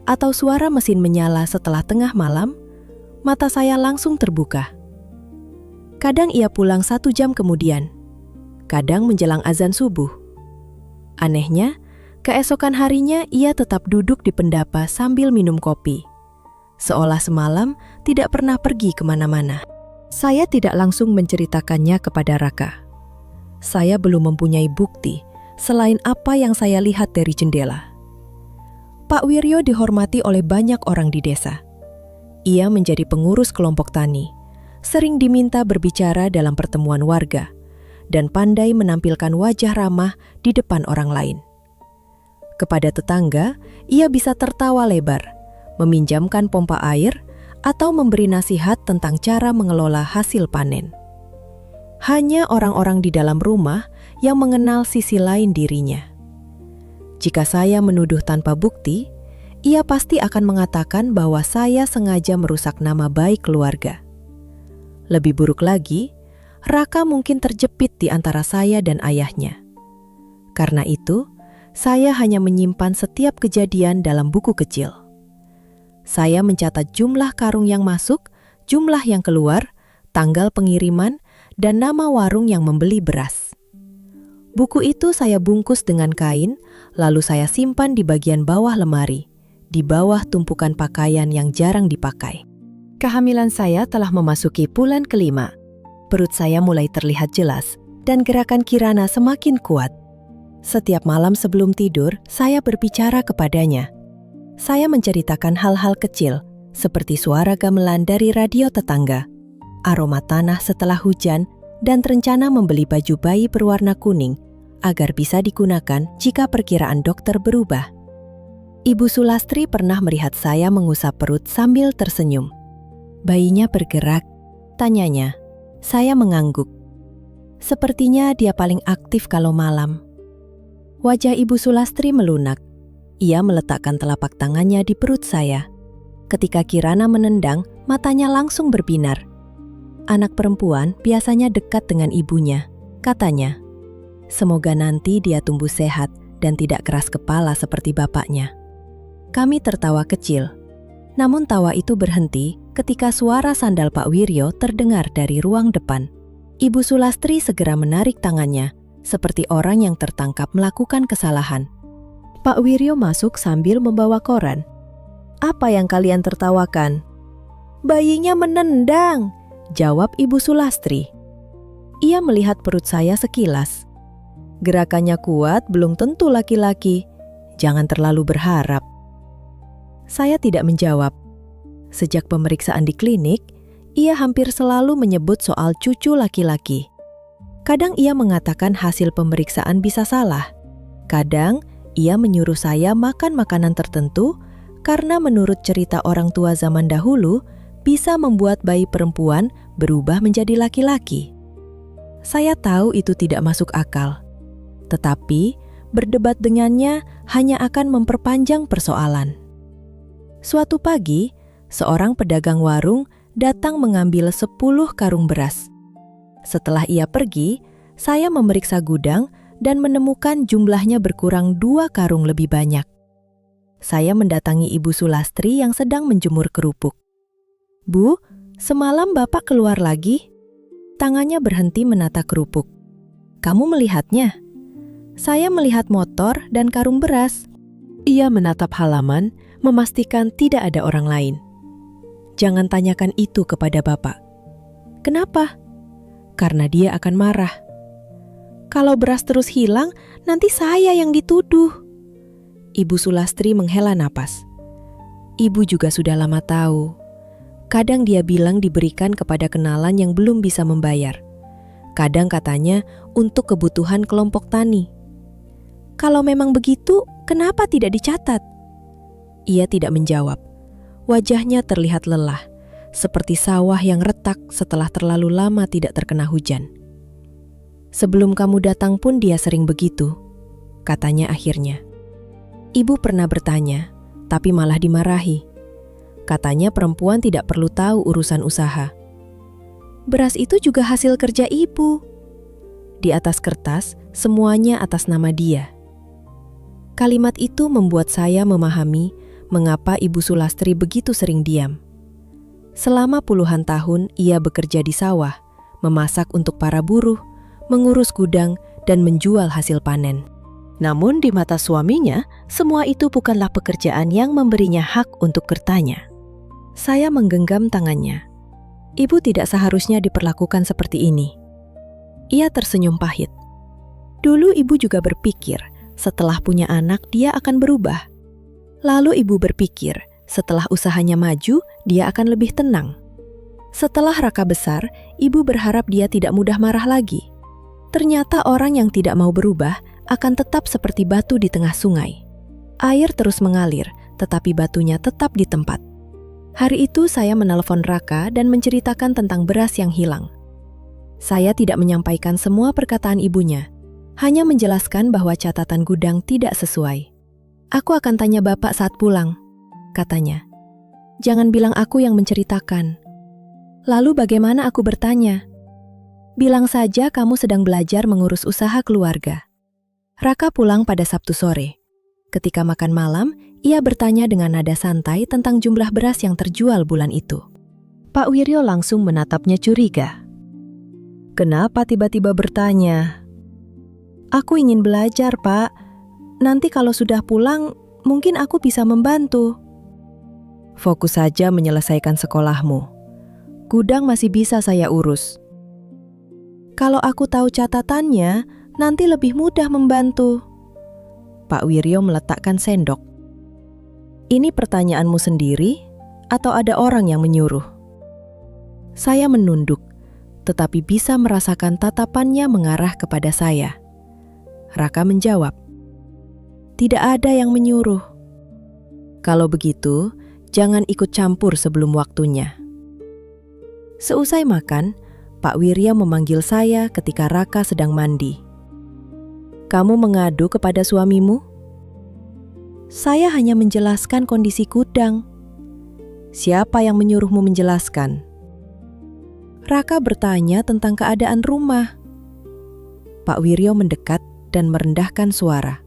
atau suara mesin menyala setelah tengah malam, mata saya langsung terbuka. Kadang ia pulang 1 jam kemudian, kadang menjelang azan subuh. Anehnya, keesokan harinya ia tetap duduk di pendapa sambil minum kopi. Seolah semalam tidak pernah pergi kemana-mana. Saya tidak langsung menceritakannya kepada Raka. Saya belum mempunyai bukti selain apa yang saya lihat dari jendela. Pak Wiryo dihormati oleh banyak orang di desa. Ia menjadi pengurus kelompok tani, sering diminta berbicara dalam pertemuan warga, dan pandai menampilkan wajah ramah di depan orang lain. Kepada tetangga, ia bisa tertawa lebar, meminjamkan pompa air, atau memberi nasihat tentang cara mengelola hasil panen. Hanya orang-orang di dalam rumah yang mengenal sisi lain dirinya. Jika saya menuduh tanpa bukti, ia pasti akan mengatakan bahwa saya sengaja merusak nama baik keluarga. Lebih buruk lagi, Raka mungkin terjepit di antara saya dan ayahnya. Karena itu, saya hanya menyimpan setiap kejadian dalam buku kecil. Saya mencatat jumlah karung yang masuk, jumlah yang keluar, tanggal pengiriman, dan nama warung yang membeli beras. Buku itu saya bungkus dengan kain, lalu saya simpan di bagian bawah lemari, di bawah tumpukan pakaian yang jarang dipakai. Kehamilan saya telah memasuki bulan ke-5. Perut saya mulai terlihat jelas, dan gerakan Kirana semakin kuat. Setiap malam sebelum tidur, saya berbicara kepadanya. Saya menceritakan hal-hal kecil, seperti suara gamelan dari radio tetangga, aroma tanah setelah hujan, dan rencana membeli baju bayi berwarna kuning agar bisa digunakan jika perkiraan dokter berubah. Ibu Sulastri pernah melihat saya mengusap perut sambil tersenyum. Bayinya bergerak, tanyanya. Saya mengangguk. Sepertinya dia paling aktif kalau malam. Wajah Ibu Sulastri melunak. Ia meletakkan telapak tangannya di perut saya. Ketika Kirana menendang, matanya langsung berbinar. Anak perempuan biasanya dekat dengan ibunya, katanya. Semoga nanti dia tumbuh sehat dan tidak keras kepala seperti bapaknya. Kami tertawa kecil. Namun tawa itu berhenti ketika suara sandal Pak Wiryo terdengar dari ruang depan. Ibu Sulastri segera menarik tangannya, seperti orang yang tertangkap melakukan kesalahan. Pak Wiryo masuk sambil membawa koran. "Apa yang kalian tertawakan?" "Bayinya menendang," jawab Ibu Sulastri. Ia melihat perut saya sekilas. "Gerakannya kuat, belum tentu laki-laki. Jangan terlalu berharap." Saya tidak menjawab. Sejak pemeriksaan di klinik, ia hampir selalu menyebut soal cucu laki-laki. Kadang ia mengatakan hasil pemeriksaan bisa salah. Kadang ia menyuruh saya makan makanan tertentu karena menurut cerita orang tua zaman dahulu bisa membuat bayi perempuan berubah menjadi laki-laki. Saya tahu itu tidak masuk akal. Tetapi berdebat dengannya hanya akan memperpanjang persoalan. Suatu pagi, seorang pedagang warung datang mengambil 10 karung beras. Setelah ia pergi, saya memeriksa gudang dan menemukan jumlahnya berkurang 2 karung lebih banyak. Saya mendatangi Ibu Sulastri yang sedang menjemur kerupuk. "Bu, semalam Bapak keluar lagi?" Tangannya berhenti menata kerupuk. "Kamu melihatnya?" "Saya melihat motor dan karung beras." Ia menatap halaman, memastikan tidak ada orang lain. "Jangan tanyakan itu kepada Bapak." "Kenapa?" "Karena dia akan marah." "Kalau beras terus hilang, nanti saya yang dituduh." Ibu Sulastri menghela napas. Ibu juga sudah lama tahu. Kadang dia bilang diberikan kepada kenalan yang belum bisa membayar. Kadang katanya untuk kebutuhan kelompok tani. "Kalau memang begitu, kenapa tidak dicatat?" Ia tidak menjawab. Wajahnya terlihat lelah, seperti sawah yang retak setelah terlalu lama tidak terkena hujan. "Sebelum kamu datang pun dia sering begitu," katanya akhirnya. Ibu pernah bertanya, tapi malah dimarahi. Katanya perempuan tidak perlu tahu urusan usaha. "Beras itu juga hasil kerja ibu." Di atas kertas, semuanya atas nama dia. Kalimat itu membuat saya memahami mengapa Ibu Sulastri begitu sering diam. Selama puluhan tahun ia bekerja di sawah, memasak untuk para buruh, mengurus gudang, dan menjual hasil panen. Namun di mata suaminya, semua itu bukanlah pekerjaan yang memberinya hak untuk bertanya. Saya menggenggam tangannya. Ibu tidak seharusnya diperlakukan seperti ini. Ia tersenyum pahit. Dulu ibu juga berpikir, setelah punya anak dia akan berubah. Lalu ibu berpikir, setelah usahanya maju, dia akan lebih tenang. Setelah Raka besar, ibu berharap dia tidak mudah marah lagi. Ternyata orang yang tidak mau berubah akan tetap seperti batu di tengah sungai. Air terus mengalir, tetapi batunya tetap di tempat. Hari itu saya menelpon Raka dan menceritakan tentang beras yang hilang. Saya tidak menyampaikan semua perkataan ibunya, hanya menjelaskan bahwa catatan gudang tidak sesuai. "Aku akan tanya Bapak saat pulang," katanya. "Jangan bilang aku yang menceritakan." "Lalu bagaimana aku bertanya?" "Bilang saja kamu sedang belajar mengurus usaha keluarga." Raka pulang pada Sabtu sore. Ketika makan malam, ia bertanya dengan nada santai tentang jumlah beras yang terjual bulan itu. Pak Wiryo langsung menatapnya curiga. "Kenapa tiba-tiba bertanya?" "Aku ingin belajar, Pak. Nanti kalau sudah pulang, mungkin aku bisa membantu." "Fokus saja menyelesaikan sekolahmu. Gudang masih bisa saya urus." "Kalau aku tahu catatannya, nanti lebih mudah membantu." Pak Wiryo meletakkan sendok. "Ini pertanyaanmu sendiri atau ada orang yang menyuruh?" Saya menunduk, tetapi bisa merasakan tatapannya mengarah kepada saya. Raka menjawab, "Tidak ada yang menyuruh." "Kalau begitu, jangan ikut campur sebelum waktunya." Seusai makan, Pak Wiryo memanggil saya ketika Raka sedang mandi. "Kamu mengadu kepada suamimu?" "Saya hanya menjelaskan kondisi gudang." "Siapa yang menyuruhmu menjelaskan?" "Raka bertanya tentang keadaan rumah." Pak Wiryo mendekat dan merendahkan suara.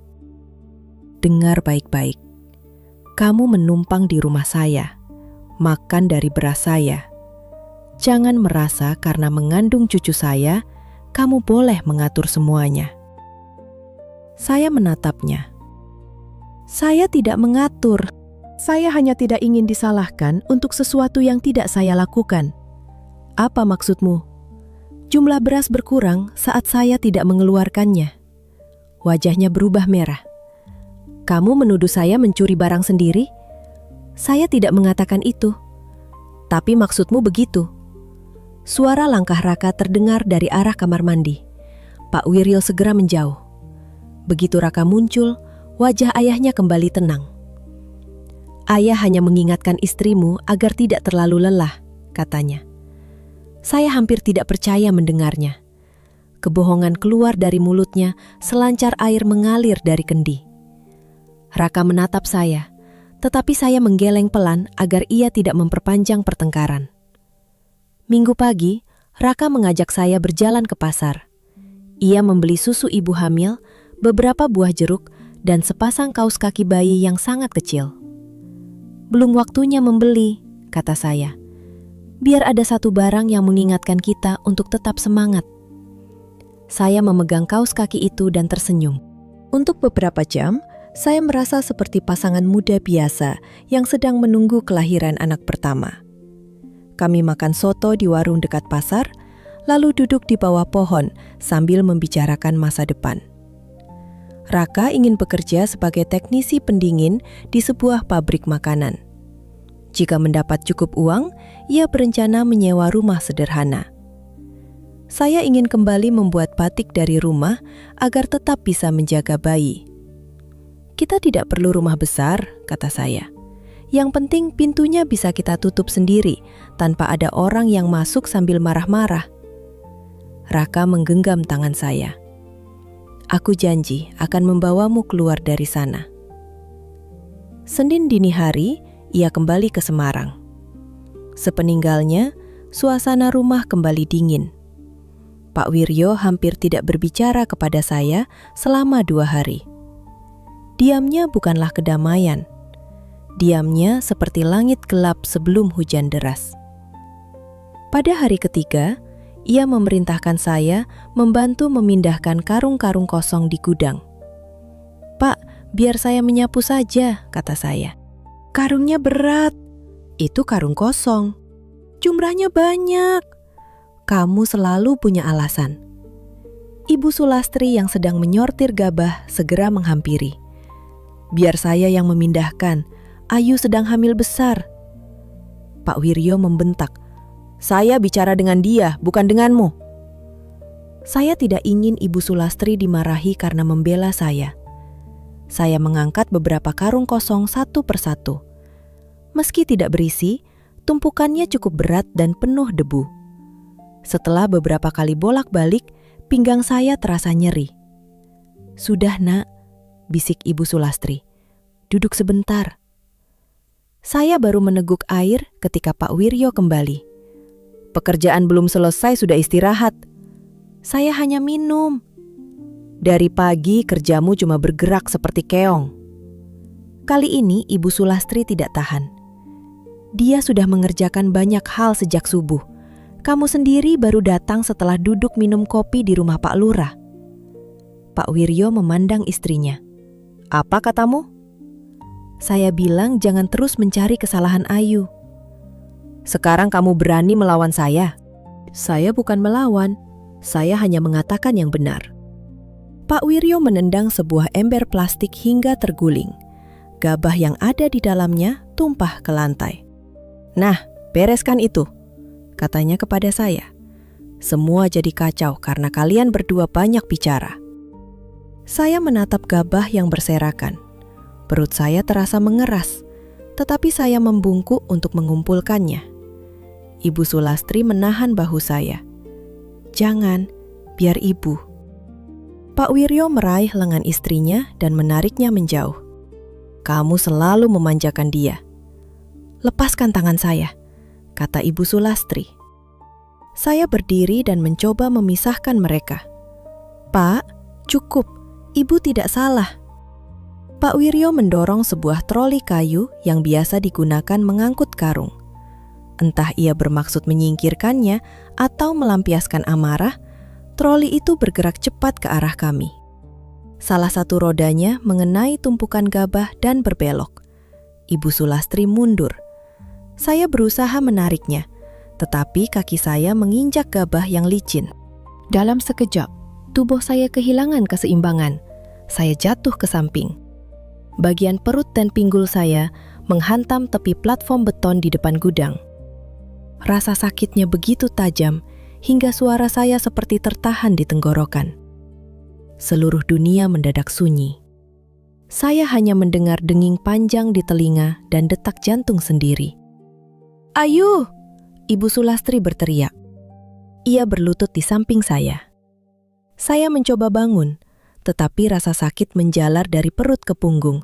"Dengar baik-baik. Kamu menumpang di rumah saya. makan dari beras saya. Jangan merasa karena mengandung cucu saya, kamu boleh mengatur semuanya. Saya menatapnya. Saya tidak mengatur. Saya hanya tidak ingin disalahkan untuk sesuatu yang tidak saya lakukan. Apa maksudmu? Jumlah beras berkurang saat saya tidak mengeluarkannya. Wajahnya berubah merah. Kamu menuduh saya mencuri barang sendiri? Saya tidak mengatakan itu. Tapi maksudmu begitu. Suara langkah Raka terdengar dari arah kamar mandi. Pak Wiryo segera menjauh. Begitu Raka muncul, wajah ayahnya kembali tenang. Ayah hanya mengingatkan istrimu agar tidak terlalu lelah, katanya. Saya hampir tidak percaya mendengarnya. Kebohongan keluar dari mulutnya selancar air mengalir dari kendi. Raka menatap saya, tetapi saya menggeleng pelan agar ia tidak memperpanjang pertengkaran. Minggu pagi, Raka mengajak saya berjalan ke pasar. Ia membeli susu ibu hamil, beberapa buah jeruk, dan sepasang kaos kaki bayi yang sangat kecil. Belum waktunya membeli, kata saya. Biar ada satu barang yang mengingatkan kita untuk tetap semangat. Saya memegang kaos kaki itu dan tersenyum. Untuk beberapa jam, saya merasa seperti pasangan muda biasa yang sedang menunggu kelahiran anak pertama. Kami makan soto di warung dekat pasar, lalu duduk di bawah pohon sambil membicarakan masa depan. Raka ingin bekerja sebagai teknisi pendingin di sebuah pabrik makanan. Jika mendapat cukup uang, ia berencana menyewa rumah sederhana. Saya ingin kembali membuat batik dari rumah agar tetap bisa menjaga bayi. Kita tidak perlu rumah besar, kata saya. Yang penting pintunya bisa kita tutup sendiri, tanpa ada orang yang masuk sambil marah-marah. Raka menggenggam tangan saya. Aku janji akan membawamu keluar dari sana. Senin dini hari, ia kembali ke Semarang. Sepeninggalnya, suasana rumah kembali dingin. Pak Wiryo hampir tidak berbicara kepada saya selama 2 hari. Diamnya bukanlah kedamaian. Diamnya seperti langit gelap sebelum hujan deras. Pada hari ketiga, ia memerintahkan saya membantu memindahkan karung-karung kosong di gudang. Pak, biar saya menyapu saja, kata saya. Karungnya berat. Itu karung kosong. Jumlahnya banyak. Kamu selalu punya alasan. Ibu Sulastri yang sedang menyortir gabah segera menghampiri. Biar saya yang memindahkan. Ayu sedang hamil besar. Pak Wiryo membentak. Saya bicara dengan dia, bukan denganmu. Saya tidak ingin Ibu Sulastri dimarahi karena membela saya. Saya mengangkat beberapa karung kosong satu persatu. Meski tidak berisi, tumpukannya cukup berat dan penuh debu. Setelah beberapa kali bolak-balik, pinggang saya terasa nyeri. Sudah nak, bisik Ibu Sulastri. Duduk sebentar. Saya baru meneguk air ketika Pak Wiryo kembali. Pekerjaan belum selesai sudah istirahat. Saya hanya minum. Dari pagi kerjamu cuma bergerak seperti keong. Kali ini Ibu Sulastri tidak tahan. Dia sudah mengerjakan banyak hal sejak subuh. Kamu sendiri baru datang setelah duduk minum kopi di rumah Pak Lurah. Pak Wiryo memandang istrinya. Apa katamu? Saya bilang jangan terus mencari kesalahan Ayu. Sekarang kamu berani melawan saya? Saya bukan melawan, saya hanya mengatakan yang benar. Pak Wiryo menendang sebuah ember plastik hingga terguling. Gabah yang ada di dalamnya tumpah ke lantai. Nah, bereskan itu, katanya kepada saya. Semua jadi kacau karena kalian berdua banyak bicara. Saya menatap gabah yang berserakan. Perut saya terasa mengeras, tetapi saya membungkuk untuk mengumpulkannya. Ibu Sulastri menahan bahu saya. Jangan, biar ibu. Pak Wiryo meraih lengan istrinya dan menariknya menjauh. Kamu selalu memanjakan dia. Lepaskan tangan saya, kata Ibu Sulastri. Saya berdiri dan mencoba memisahkan mereka. Pak, cukup, ibu tidak salah. Pak Wiryo mendorong sebuah troli kayu yang biasa digunakan mengangkut karung. Entah ia bermaksud menyingkirkannya atau melampiaskan amarah, troli itu bergerak cepat ke arah kami. Salah satu rodanya mengenai tumpukan gabah dan berbelok. Ibu Sulastri mundur. Saya berusaha menariknya, tetapi kaki saya menginjak gabah yang licin. Dalam sekejap, tubuh saya kehilangan keseimbangan. Saya jatuh ke samping. Bagian perut dan pinggul saya menghantam tepi platform beton di depan gudang. Rasa sakitnya begitu tajam hingga suara saya seperti tertahan di tenggorokan. Seluruh dunia mendadak sunyi. Saya hanya mendengar denging panjang di telinga dan detak jantung sendiri. "Ayu!" Ibu Sulastri berteriak. Ia berlutut di samping saya. Saya mencoba bangun, tetapi rasa sakit menjalar dari perut ke punggung.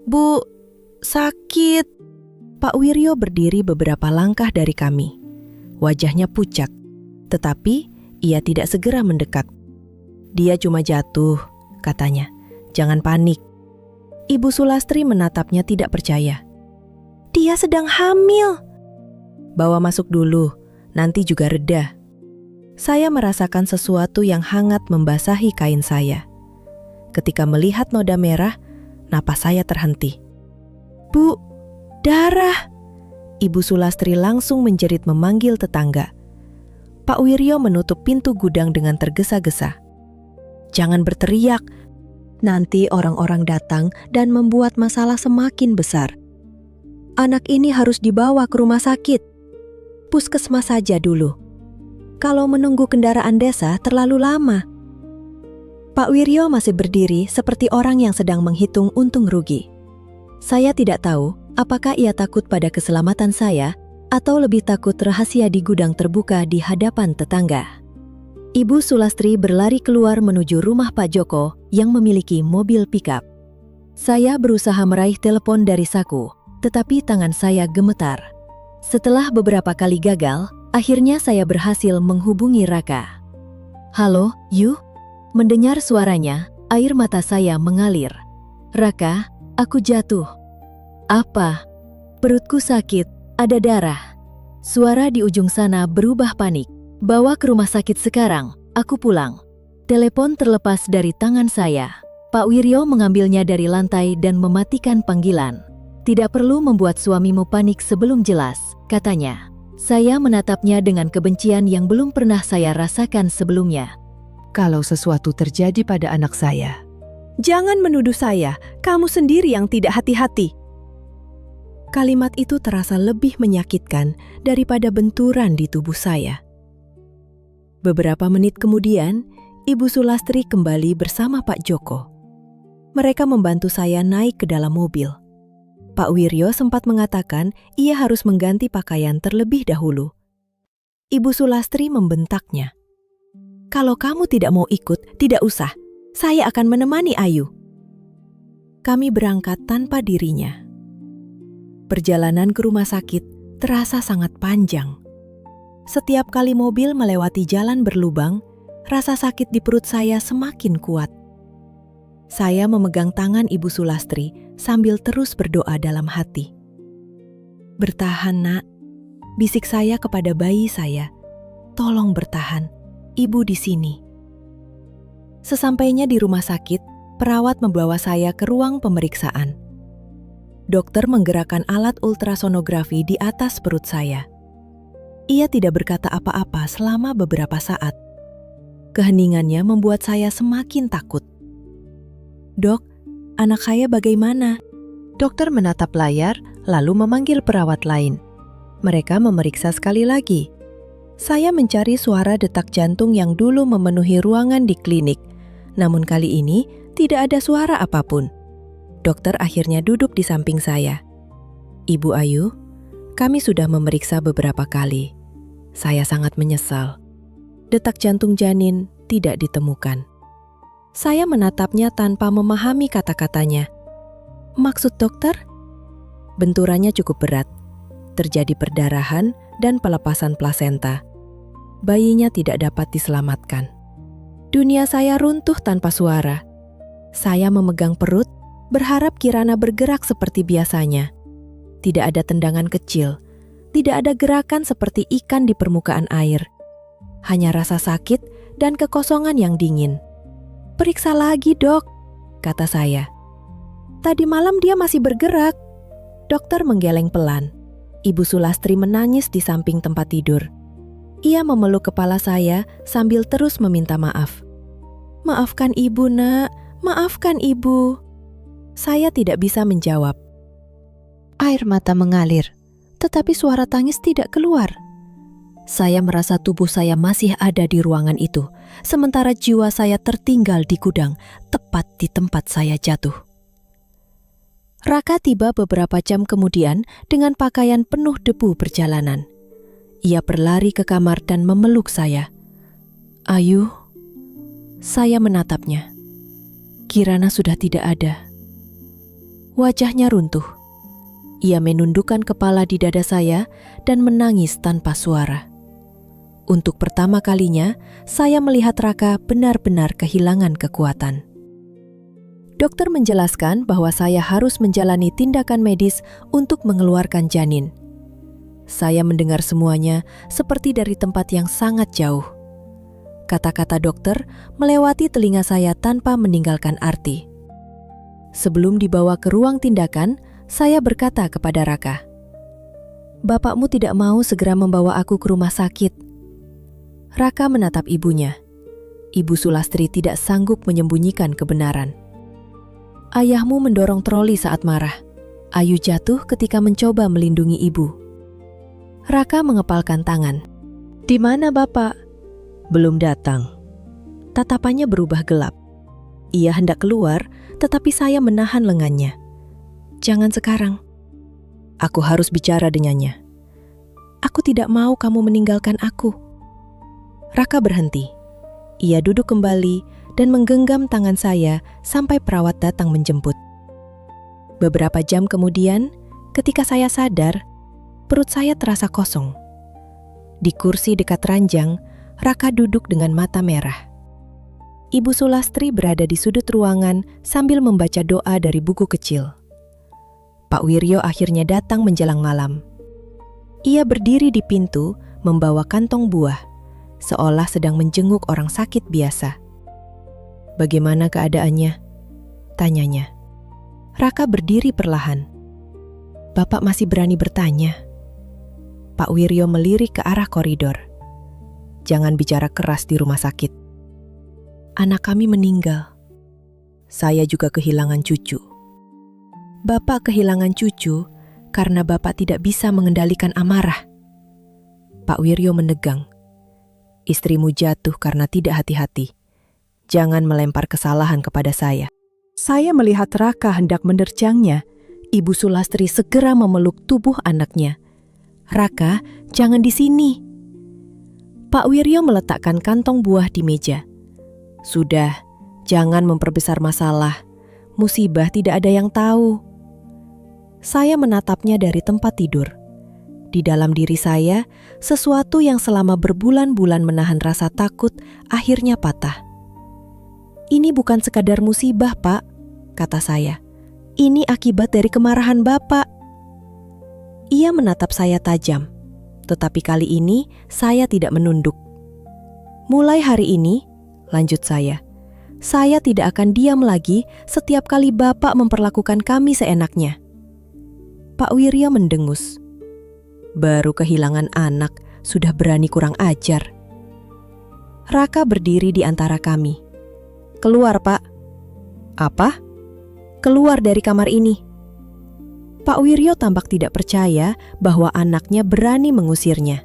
"Bu, sakit!" Pak Wiryo berdiri beberapa langkah dari kami. Wajahnya pucat, tetapi ia tidak segera mendekat. "Dia cuma jatuh," katanya. "Jangan panik." Ibu Sulastri menatapnya tidak percaya. "Dia sedang hamil." "Bawa masuk dulu, nanti juga reda." Saya merasakan sesuatu yang hangat membasahi kain saya. Ketika melihat noda merah, napas saya terhenti. "Bu, darah!" Ibu Sulastri langsung menjerit memanggil tetangga. Pak Wiryo menutup pintu gudang dengan tergesa-gesa. "Jangan berteriak, nanti orang-orang datang dan membuat masalah semakin besar. Anak ini harus dibawa ke rumah sakit. Puskesmas saja dulu. Kalau menunggu kendaraan desa terlalu lama." Pak Wiryo masih berdiri seperti orang yang sedang menghitung untung rugi. Saya tidak tahu apakah ia takut pada keselamatan saya atau lebih takut rahasia di gudang terbuka di hadapan tetangga. Ibu Sulastri berlari keluar menuju rumah Pak Joko yang memiliki mobil pickup. Saya berusaha meraih telepon dari saku, tetapi tangan saya gemetar. Setelah beberapa kali gagal, akhirnya saya berhasil menghubungi Raka. "Halo, Yu?" Mendengar suaranya, air mata saya mengalir. "Raka, aku jatuh." "Apa?" "Perutku sakit, ada darah." Suara di ujung sana berubah panik. "Bawa ke rumah sakit sekarang, aku pulang." Telepon terlepas dari tangan saya. Pak Wiryo mengambilnya dari lantai dan mematikan panggilan. "Tidak perlu membuat suamimu panik sebelum jelas," katanya. Saya menatapnya dengan kebencian yang belum pernah saya rasakan sebelumnya. "Kalau sesuatu terjadi pada anak saya, jangan menuduh saya, kamu sendiri yang tidak hati-hati." Kalimat itu terasa lebih menyakitkan daripada benturan di tubuh saya. Beberapa menit kemudian, Ibu Sulastri kembali bersama Pak Joko. Mereka membantu saya naik ke dalam mobil. Pak Wiryo sempat mengatakan ia harus mengganti pakaian terlebih dahulu. Ibu Sulastri membentaknya. "Kalau kamu tidak mau ikut, tidak usah. Saya akan menemani Ayu." Kami berangkat tanpa dirinya. Perjalanan ke rumah sakit terasa sangat panjang. Setiap kali mobil melewati jalan berlubang, rasa sakit di perut saya semakin kuat. Saya memegang tangan Ibu Sulastri sambil terus berdoa dalam hati. "Bertahan, Nak," bisik saya kepada bayi saya. "Tolong bertahan, Ibu di sini." Sesampainya di rumah sakit, perawat membawa saya ke ruang pemeriksaan. Dokter menggerakkan alat ultrasonografi di atas perut saya. Ia tidak berkata apa-apa selama beberapa saat. Keheningannya membuat saya semakin takut. "Dok, anak saya bagaimana?" Dokter menatap layar, lalu memanggil perawat lain. Mereka memeriksa sekali lagi. Saya mencari suara detak jantung yang dulu memenuhi ruangan di klinik, namun kali ini tidak ada suara apapun. Dokter akhirnya duduk di samping saya. "Ibu Ayu, kami sudah memeriksa beberapa kali. Saya sangat menyesal. Detak jantung janin tidak ditemukan." Saya menatapnya tanpa memahami kata-katanya. "Maksud dokter?" "Benturannya cukup berat. Terjadi perdarahan dan pelepasan plasenta. Bayinya tidak dapat diselamatkan." Dunia saya runtuh tanpa suara. Saya memegang perut, berharap Kirana bergerak seperti biasanya. Tidak ada tendangan kecil, Tidak ada gerakan seperti ikan di permukaan air. Hanya rasa sakit dan kekosongan yang dingin. "Periksa lagi, Dok," kata saya. "Tadi malam dia masih bergerak." Dokter menggeleng pelan. Ibu Sulastri menangis di samping tempat tidur. Ia memeluk kepala saya sambil terus meminta maaf. "Maafkan Ibu, Nak. Maafkan Ibu." Saya tidak bisa menjawab. Air mata mengalir, tetapi suara tangis tidak keluar. Saya merasa tubuh saya masih ada di ruangan itu, sementara jiwa saya tertinggal di gudang, tepat di tempat saya jatuh. Raka tiba beberapa jam kemudian dengan pakaian penuh debu perjalanan. Ia berlari ke kamar dan memeluk saya. "Ayu." Saya menatapnya. Kirana sudah tidak ada. Wajahnya runtuh. Ia menundukkan kepala di dada saya dan menangis tanpa suara. Untuk pertama kalinya, saya melihat Raka benar-benar kehilangan kekuatan. Dokter menjelaskan bahwa saya harus menjalani tindakan medis untuk mengeluarkan janin. Saya mendengar semuanya seperti dari tempat yang sangat jauh. Kata-kata dokter melewati telinga saya tanpa meninggalkan arti. Sebelum dibawa ke ruang tindakan, saya berkata kepada Raka, "Bapakmu tidak mau segera membawa aku ke rumah sakit." Raka menatap ibunya. Ibu Sulastri tidak sanggup menyembunyikan kebenaran. "Ayahmu mendorong troli saat marah. Ayu jatuh ketika mencoba melindungi ibu." Raka mengepalkan tangan. "Di mana Bapak?" "Belum datang." Tatapannya berubah gelap. Ia hendak keluar, tetapi saya menahan lengannya. "Jangan sekarang. Aku harus bicara dengannya. Aku tidak mau kamu meninggalkan aku." Raka berhenti. Ia duduk kembali dan menggenggam tangan saya sampai perawat datang menjemput. Beberapa jam kemudian, ketika saya sadar, perut saya terasa kosong. Di kursi dekat ranjang, Raka duduk dengan mata merah. Ibu Sulastri berada di sudut ruangan sambil membaca doa dari buku kecil. Pak Wiryo akhirnya datang menjelang malam. Ia berdiri di pintu membawa kantong buah, seolah sedang menjenguk orang sakit biasa. "Bagaimana keadaannya?" tanyanya. Raka berdiri perlahan. "Bapak masih berani bertanya?" Pak Wiryo melirik ke arah koridor. "Jangan bicara keras di rumah sakit. Anak kami meninggal. Saya juga kehilangan cucu. Bapak kehilangan cucu karena Bapak tidak bisa mengendalikan amarah." Pak Wiryo menegang. "Istrimu jatuh karena tidak hati-hati. Jangan melempar kesalahan kepada saya." Saya melihat Raka hendak menerjangnya. Ibu Sulastri segera memeluk tubuh anaknya. "Raka, jangan di sini." Pak Wiryo meletakkan kantong buah di meja. "Sudah, jangan memperbesar masalah. Musibah tidak ada yang tahu." Saya menatapnya dari tempat tidur. Di dalam diri saya, sesuatu yang selama berbulan-bulan menahan rasa takut akhirnya patah. "Ini bukan sekadar musibah, Pak," kata saya. "Ini akibat dari kemarahan Bapak." Ia menatap saya tajam, tetapi kali ini saya tidak menunduk. "Mulai hari ini," lanjut saya tidak akan diam lagi setiap kali Bapak memperlakukan kami seenaknya." Pak Wiryo mendengus. "Baru kehilangan anak, sudah berani kurang ajar." Raka berdiri di antara kami. "Keluar, Pak." "Apa?" "Keluar dari kamar ini." Pak Wiryo tampak tidak percaya bahwa anaknya berani mengusirnya.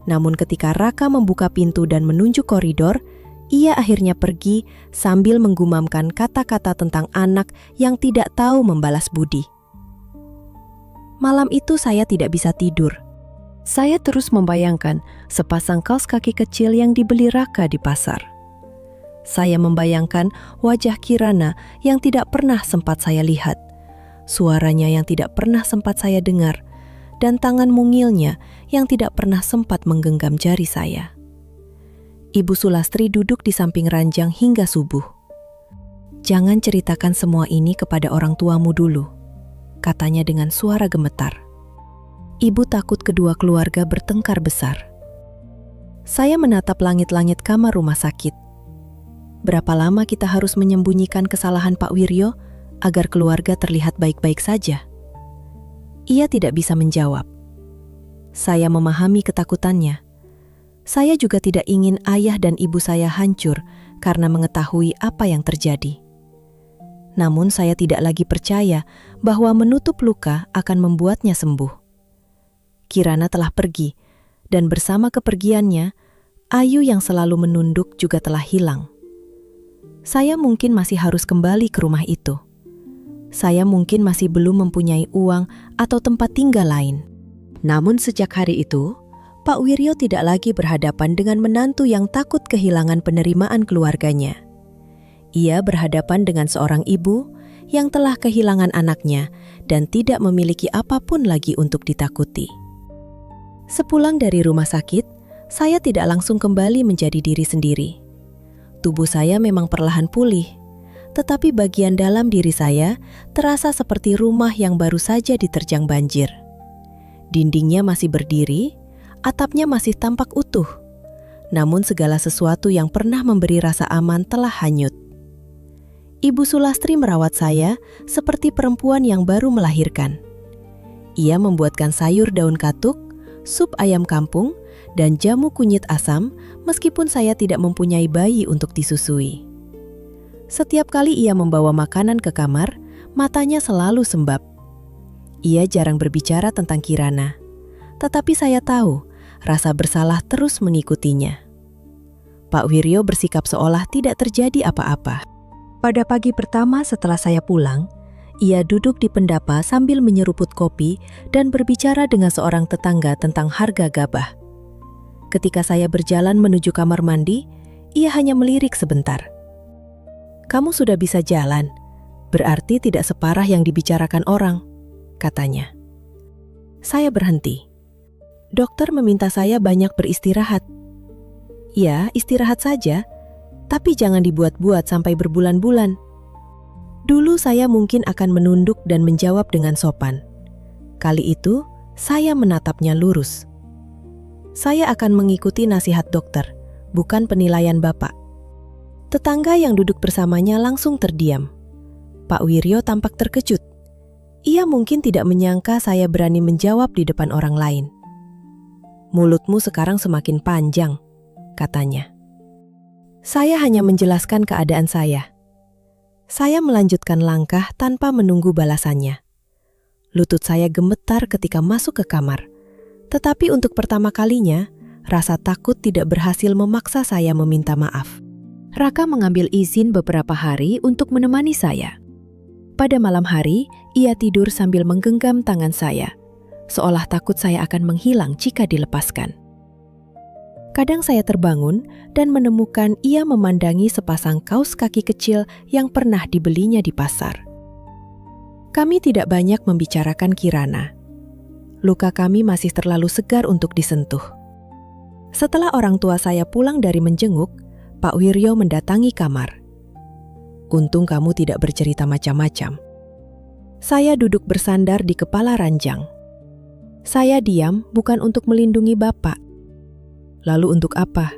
Namun ketika Raka membuka pintu dan menunjuk koridor, ia akhirnya pergi sambil menggumamkan kata-kata tentang anak yang tidak tahu membalas budi. Malam itu saya tidak bisa tidur. Saya terus membayangkan sepasang kaos kaki kecil yang dibeli Raka di pasar. Saya membayangkan wajah Kirana yang tidak pernah sempat saya lihat, suaranya yang tidak pernah sempat saya dengar, dan tangan mungilnya yang tidak pernah sempat menggenggam jari saya. Ibu Sulastri duduk di samping ranjang hingga subuh. "Jangan ceritakan semua ini kepada orang tuamu dulu," katanya dengan suara gemetar. Ibu takut kedua keluarga bertengkar besar. Saya menatap langit-langit kamar rumah sakit. Berapa lama kita harus menyembunyikan kesalahan Pak Wiryo agar keluarga terlihat baik-baik saja? Ia tidak bisa menjawab. Saya memahami ketakutannya. Saya juga tidak ingin ayah dan ibu saya hancur karena mengetahui apa yang terjadi. Namun saya tidak lagi percaya bahwa menutup luka akan membuatnya sembuh. Kirana telah pergi, dan bersama kepergiannya, Ayu yang selalu menunduk juga telah hilang. Saya mungkin masih harus kembali ke rumah itu. Saya mungkin masih belum mempunyai uang atau tempat tinggal lain. Namun sejak hari itu, Pak Wiryo tidak lagi berhadapan dengan menantu yang takut kehilangan penerimaan keluarganya. Ia berhadapan dengan seorang ibu yang telah kehilangan anaknya dan tidak memiliki apapun lagi untuk ditakuti. Sepulang dari rumah sakit, saya tidak langsung kembali menjadi diri sendiri. Tubuh saya memang perlahan pulih, tetapi bagian dalam diri saya terasa seperti rumah yang baru saja diterjang banjir. Dindingnya masih berdiri, atapnya masih tampak utuh, namun segala sesuatu yang pernah memberi rasa aman telah hanyut. Ibu Sulastri merawat saya seperti perempuan yang baru melahirkan. Ia membuatkan sayur daun katuk, sup ayam kampung, dan jamu kunyit asam meskipun saya tidak mempunyai bayi untuk disusui. Setiap kali ia membawa makanan ke kamar, matanya selalu sembab. Ia jarang berbicara tentang Kirana, tetapi saya tahu rasa bersalah terus mengikutinya. Pak Wiryo bersikap seolah tidak terjadi apa-apa. Pada pagi pertama setelah saya pulang, ia duduk di pendapa sambil menyeruput kopi dan berbicara dengan seorang tetangga tentang harga gabah. Ketika saya berjalan menuju kamar mandi, ia hanya melirik sebentar. "Kamu sudah bisa jalan, berarti tidak separah yang dibicarakan orang," katanya. Saya berhenti. "Dokter meminta saya banyak beristirahat." "Ya, istirahat saja, tapi jangan dibuat-buat sampai berbulan-bulan." Dulu saya mungkin akan menunduk dan menjawab dengan sopan. Kali itu, saya menatapnya lurus. "Saya akan mengikuti nasihat dokter, bukan penilaian Bapak." Tetangga yang duduk bersamanya langsung terdiam. Pak Wiryo tampak terkejut. Ia mungkin tidak menyangka saya berani menjawab di depan orang lain. "Mulutmu sekarang semakin panjang," katanya. Saya hanya menjelaskan keadaan saya. Saya melanjutkan langkah tanpa menunggu balasannya. Lutut saya gemetar ketika masuk ke kamar. Tetapi untuk pertama kalinya, rasa takut tidak berhasil memaksa saya meminta maaf. Raka mengambil izin beberapa hari untuk menemani saya. Pada malam hari, ia tidur sambil menggenggam tangan saya, seolah takut saya akan menghilang jika dilepaskan. Kadang saya terbangun dan menemukan ia memandangi sepasang kaos kaki kecil yang pernah dibelinya di pasar. Kami tidak banyak membicarakan Kirana. Luka kami masih terlalu segar untuk disentuh. Setelah orang tua saya pulang dari menjenguk, Pak Wiryo mendatangi kamar. "Untung kamu tidak bercerita macam-macam." Saya duduk bersandar di kepala ranjang. Saya diam bukan untuk melindungi Bapak. Lalu untuk apa?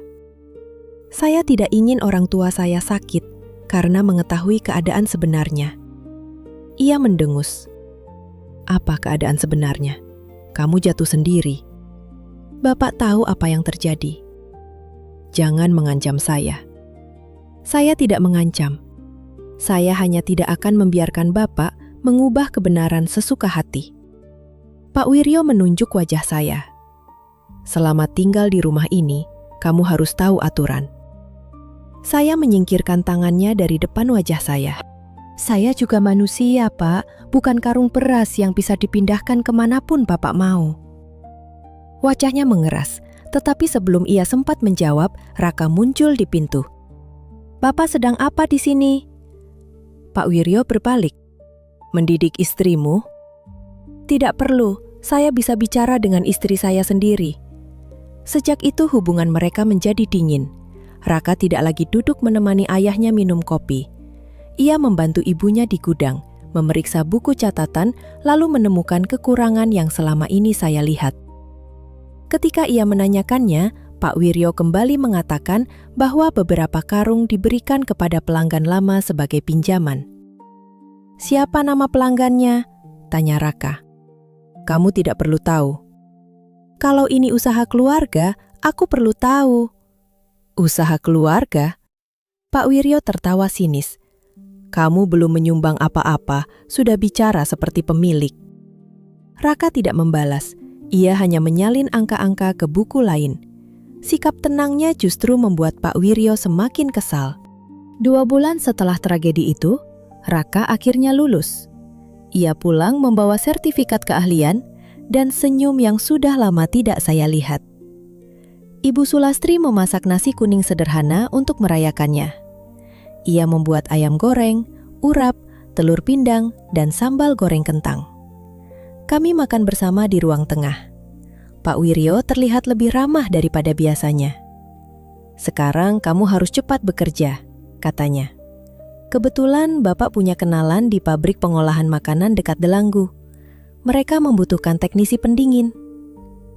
Saya tidak ingin orang tua saya sakit karena mengetahui keadaan sebenarnya. Ia mendengus. "Apa keadaan sebenarnya? Kamu jatuh sendiri. Bapak tahu apa yang terjadi. Jangan mengancam saya." Saya tidak mengancam. Saya hanya tidak akan membiarkan Bapak mengubah kebenaran sesuka hati. Pak Wiryo menunjuk wajah saya. "Selama tinggal di rumah ini, kamu harus tahu aturan." Saya menyingkirkan tangannya dari depan wajah saya. "Saya juga manusia, Pak, bukan karung beras yang bisa dipindahkan kemanapun Bapak mau." Wajahnya mengeras, tetapi sebelum ia sempat menjawab, Raka muncul di pintu. "Bapak sedang apa di sini?" Pak Wiryo berbalik. "Mendidik istrimu?" "Tidak perlu, saya bisa bicara dengan istri saya sendiri." Sejak itu hubungan mereka menjadi dingin. Raka tidak lagi duduk menemani ayahnya minum kopi. Ia membantu ibunya di gudang, memeriksa buku catatan, lalu menemukan kekurangan yang selama ini saya lihat. Ketika ia menanyakannya, Pak Wiryo kembali mengatakan bahwa beberapa karung diberikan kepada pelanggan lama sebagai pinjaman. "Siapa nama pelanggannya?" tanya Raka. "Kamu tidak perlu tahu." "Kalau ini usaha keluarga, aku perlu tahu." "Usaha keluarga?" Pak Wiryo tertawa sinis. "Kamu belum menyumbang apa-apa, sudah bicara seperti pemilik." Raka tidak membalas, ia hanya menyalin angka-angka ke buku lain. Sikap tenangnya justru membuat Pak Wiryo semakin kesal. 2 bulan setelah tragedi itu, Raka akhirnya lulus. Ia pulang membawa sertifikat keahlian dan senyum yang sudah lama tidak saya lihat. Ibu Sulastri memasak nasi kuning sederhana untuk merayakannya. Ia membuat ayam goreng, urap, telur pindang, dan sambal goreng kentang. Kami makan bersama di ruang tengah. Pak Wiryo terlihat lebih ramah daripada biasanya. "Sekarang kamu harus cepat bekerja," katanya. "Kebetulan Bapak punya kenalan di pabrik pengolahan makanan dekat Delanggu. Mereka membutuhkan teknisi pendingin."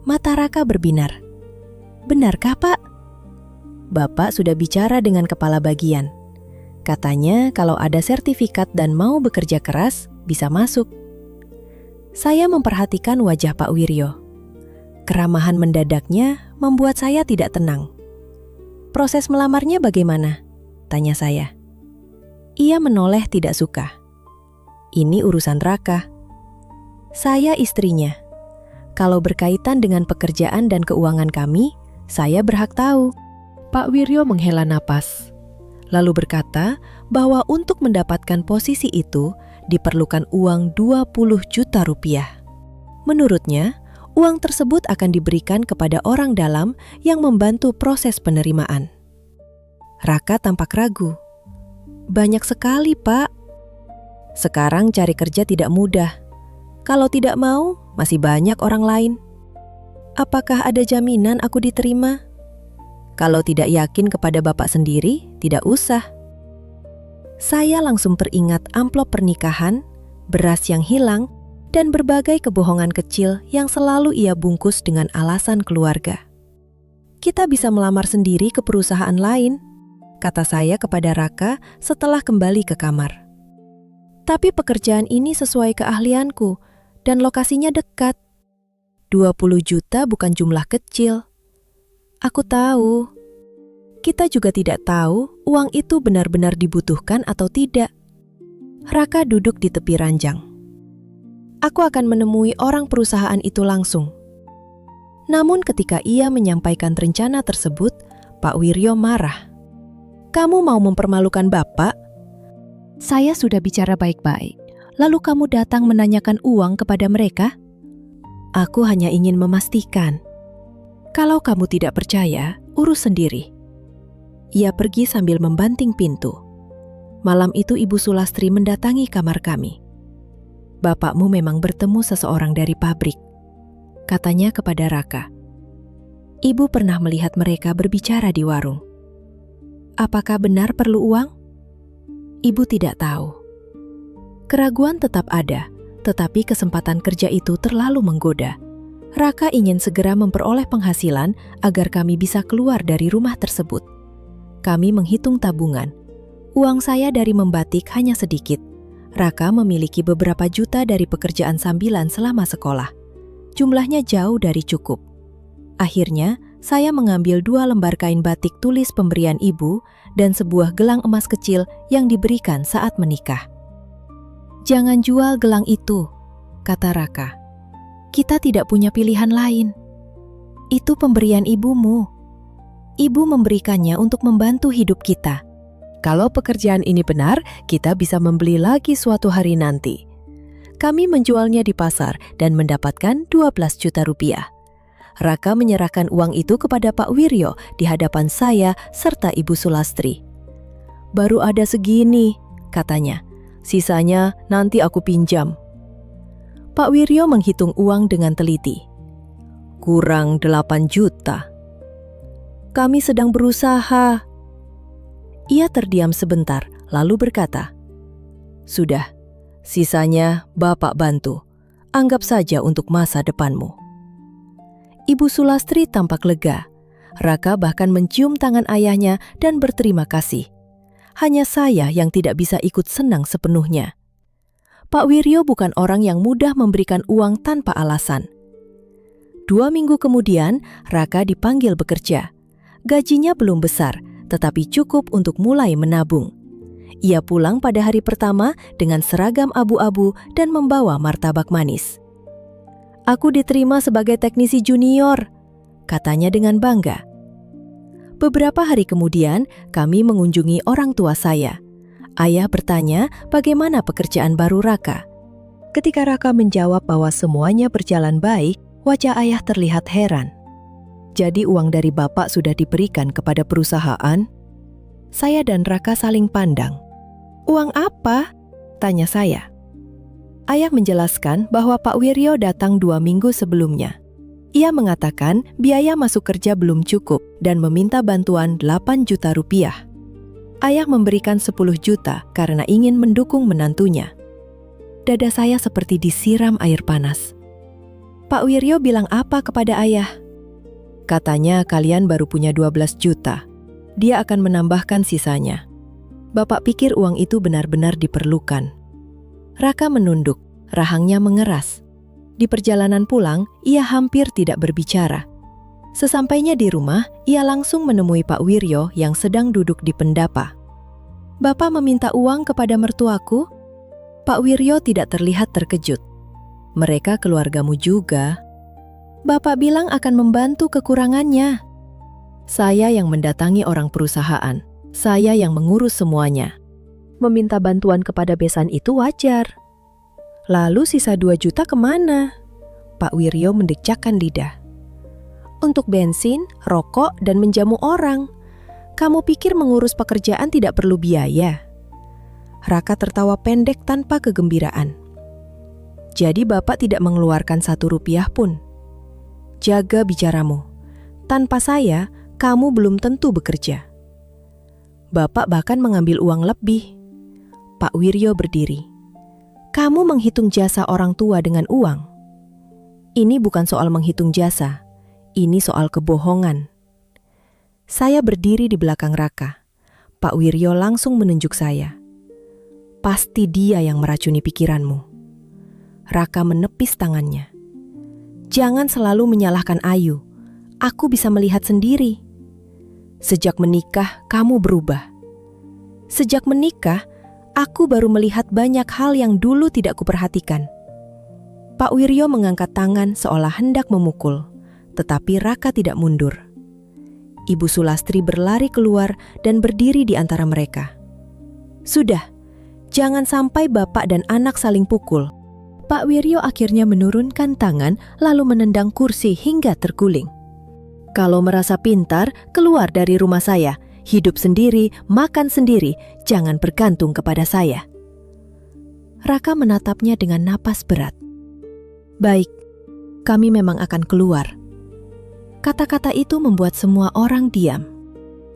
Mata Raka berbinar. "Benarkah, Pak?" "Bapak sudah bicara dengan kepala bagian. Katanya kalau ada sertifikat dan mau bekerja keras, bisa masuk." Saya memperhatikan wajah Pak Wiryo. Keramahan mendadaknya membuat saya tidak tenang. "Proses melamarnya bagaimana?" tanya saya. Ia menoleh tidak suka. "Ini urusan Raka. Saya istrinya. Kalau berkaitan dengan pekerjaan dan keuangan kami, saya berhak tahu." Pak Wiryo menghela napas, lalu berkata bahwa untuk mendapatkan posisi itu diperlukan uang 20 juta rupiah. Menurutnya, uang tersebut akan diberikan kepada orang dalam yang membantu proses penerimaan. Raka tampak ragu. "Banyak sekali, Pak. Sekarang cari kerja tidak mudah. Kalau tidak mau, masih banyak orang lain. Apakah ada jaminan aku diterima? Kalau tidak yakin kepada Bapak sendiri, tidak usah." Saya langsung teringat amplop pernikahan, beras yang hilang, dan berbagai kebohongan kecil yang selalu ia bungkus dengan alasan keluarga. "Kita bisa melamar sendiri ke perusahaan lain," kata saya kepada Raka setelah kembali ke kamar. "Tapi pekerjaan ini sesuai keahlianku dan lokasinya dekat. 20 juta bukan jumlah kecil." "Aku tahu." Kita juga tidak tahu uang itu benar-benar dibutuhkan atau tidak. Raka duduk di tepi ranjang. "Aku akan menemui orang perusahaan itu langsung." Namun ketika ia menyampaikan rencana tersebut, Pak Wiryo marah. "Kamu mau mempermalukan Bapak? Saya sudah bicara baik-baik, lalu kamu datang menanyakan uang kepada mereka?" "Aku hanya ingin memastikan. Kalau kamu tidak percaya, urus sendiri." Ia pergi sambil membanting pintu. Malam itu Ibu Sulastri mendatangi kamar kami. "Bapakmu memang bertemu seseorang dari pabrik," katanya kepada Raka. "Ibu pernah melihat mereka berbicara di warung." "Apakah benar perlu uang?" Ibu tidak tahu. Keraguan tetap ada, tetapi kesempatan kerja itu terlalu menggoda. Raka ingin segera memperoleh penghasilan agar kami bisa keluar dari rumah tersebut. Kami menghitung tabungan. Uang saya dari membatik hanya sedikit. Raka memiliki beberapa juta dari pekerjaan sambilan selama sekolah. Jumlahnya jauh dari cukup. Akhirnya, saya mengambil 2 lembar kain batik tulis pemberian ibu dan sebuah gelang emas kecil yang diberikan saat menikah. "Jangan jual gelang itu," kata Raka. "Kita tidak punya pilihan lain. Itu pemberian ibumu. Ibu memberikannya untuk membantu hidup kita. Kalau pekerjaan ini benar, kita bisa membeli lagi suatu hari nanti." Kami menjualnya di pasar dan mendapatkan 12 juta rupiah. Raka menyerahkan uang itu kepada Pak Wiryo di hadapan saya serta Ibu Sulastri. "Baru ada segini," katanya. "Sisanya nanti aku pinjam." Pak Wiryo menghitung uang dengan teliti. "Kurang 8 juta. Kami sedang berusaha." Ia terdiam sebentar, lalu berkata, "Sudah, Sisanya Bapak bantu. Anggap saja untuk masa depanmu." Ibu Sulastri tampak lega. Raka bahkan mencium tangan ayahnya dan berterima kasih. Hanya saya yang tidak bisa ikut senang sepenuhnya. Pak Wiryo bukan orang yang mudah memberikan uang tanpa alasan. 2 minggu kemudian, Raka dipanggil bekerja. Gajinya belum besar, tetapi cukup untuk mulai menabung. Ia pulang pada hari pertama dengan seragam abu-abu dan membawa martabak manis. "Aku diterima sebagai teknisi junior," katanya dengan bangga. Beberapa hari kemudian, kami mengunjungi orang tua saya. Ayah bertanya bagaimana pekerjaan baru Raka. Ketika Raka menjawab bahwa semuanya berjalan baik, wajah ayah terlihat heran. "Jadi uang dari Bapak sudah diberikan kepada perusahaan?" Saya dan Raka saling pandang. "Uang apa?" tanya saya. Ayah menjelaskan bahwa Pak Wiryo datang 2 minggu sebelumnya. Ia mengatakan biaya masuk kerja belum cukup dan meminta bantuan 8 juta rupiah. Ayah memberikan 10 juta karena ingin mendukung menantunya. Dada saya seperti disiram air panas. "Pak Wiryo bilang apa kepada ayah?" "Katanya kalian baru punya 12 juta. Dia akan menambahkan sisanya. Bapak pikir uang itu benar-benar diperlukan." Raka menunduk, rahangnya mengeras. Di perjalanan pulang, ia hampir tidak berbicara. Sesampainya di rumah, ia langsung menemui Pak Wiryo yang sedang duduk di pendapa. "Bapak meminta uang kepada mertuaku?" Pak Wiryo tidak terlihat terkejut. "Mereka keluargamu juga. Bapak bilang akan membantu kekurangannya." "Saya yang mendatangi orang perusahaan. Saya yang mengurus semuanya. Meminta bantuan kepada besan itu wajar. Lalu sisa 2 juta kemana?" Pak Wiryo mendecakkan lidah. "Untuk bensin, rokok, dan menjamu orang. Kamu pikir mengurus pekerjaan tidak perlu biaya?" Raka tertawa pendek tanpa kegembiraan. "Jadi Bapak tidak mengeluarkan 1 rupiah pun? Jaga bicaramu. Tanpa saya, kamu belum tentu bekerja." "Bapak bahkan mengambil uang lebih." Pak Wiryo berdiri. "Kamu menghitung jasa orang tua dengan uang? Ini bukan soal menghitung jasa, ini soal kebohongan." Saya berdiri di belakang Raka. Pak Wiryo langsung menunjuk saya. "Pasti dia yang meracuni pikiranmu." Raka menepis tangannya. "Jangan selalu menyalahkan Ayu. Aku bisa melihat sendiri. Sejak menikah, kamu berubah. Sejak menikah, aku baru melihat banyak hal yang dulu tidak kuperhatikan." Pak Wiryo mengangkat tangan seolah hendak memukul, tetapi Raka tidak mundur. Ibu Sulastri berlari keluar dan berdiri di antara mereka. "Sudah, jangan sampai Bapak dan anak saling pukul." Pak Wiryo akhirnya menurunkan tangan lalu menendang kursi hingga terguling. "Kalau merasa pintar, keluar dari rumah saya. Hidup sendiri, makan sendiri, jangan bergantung kepada saya." Raka menatapnya dengan napas berat. "Baik, kami memang akan keluar." Kata-kata itu membuat semua orang diam.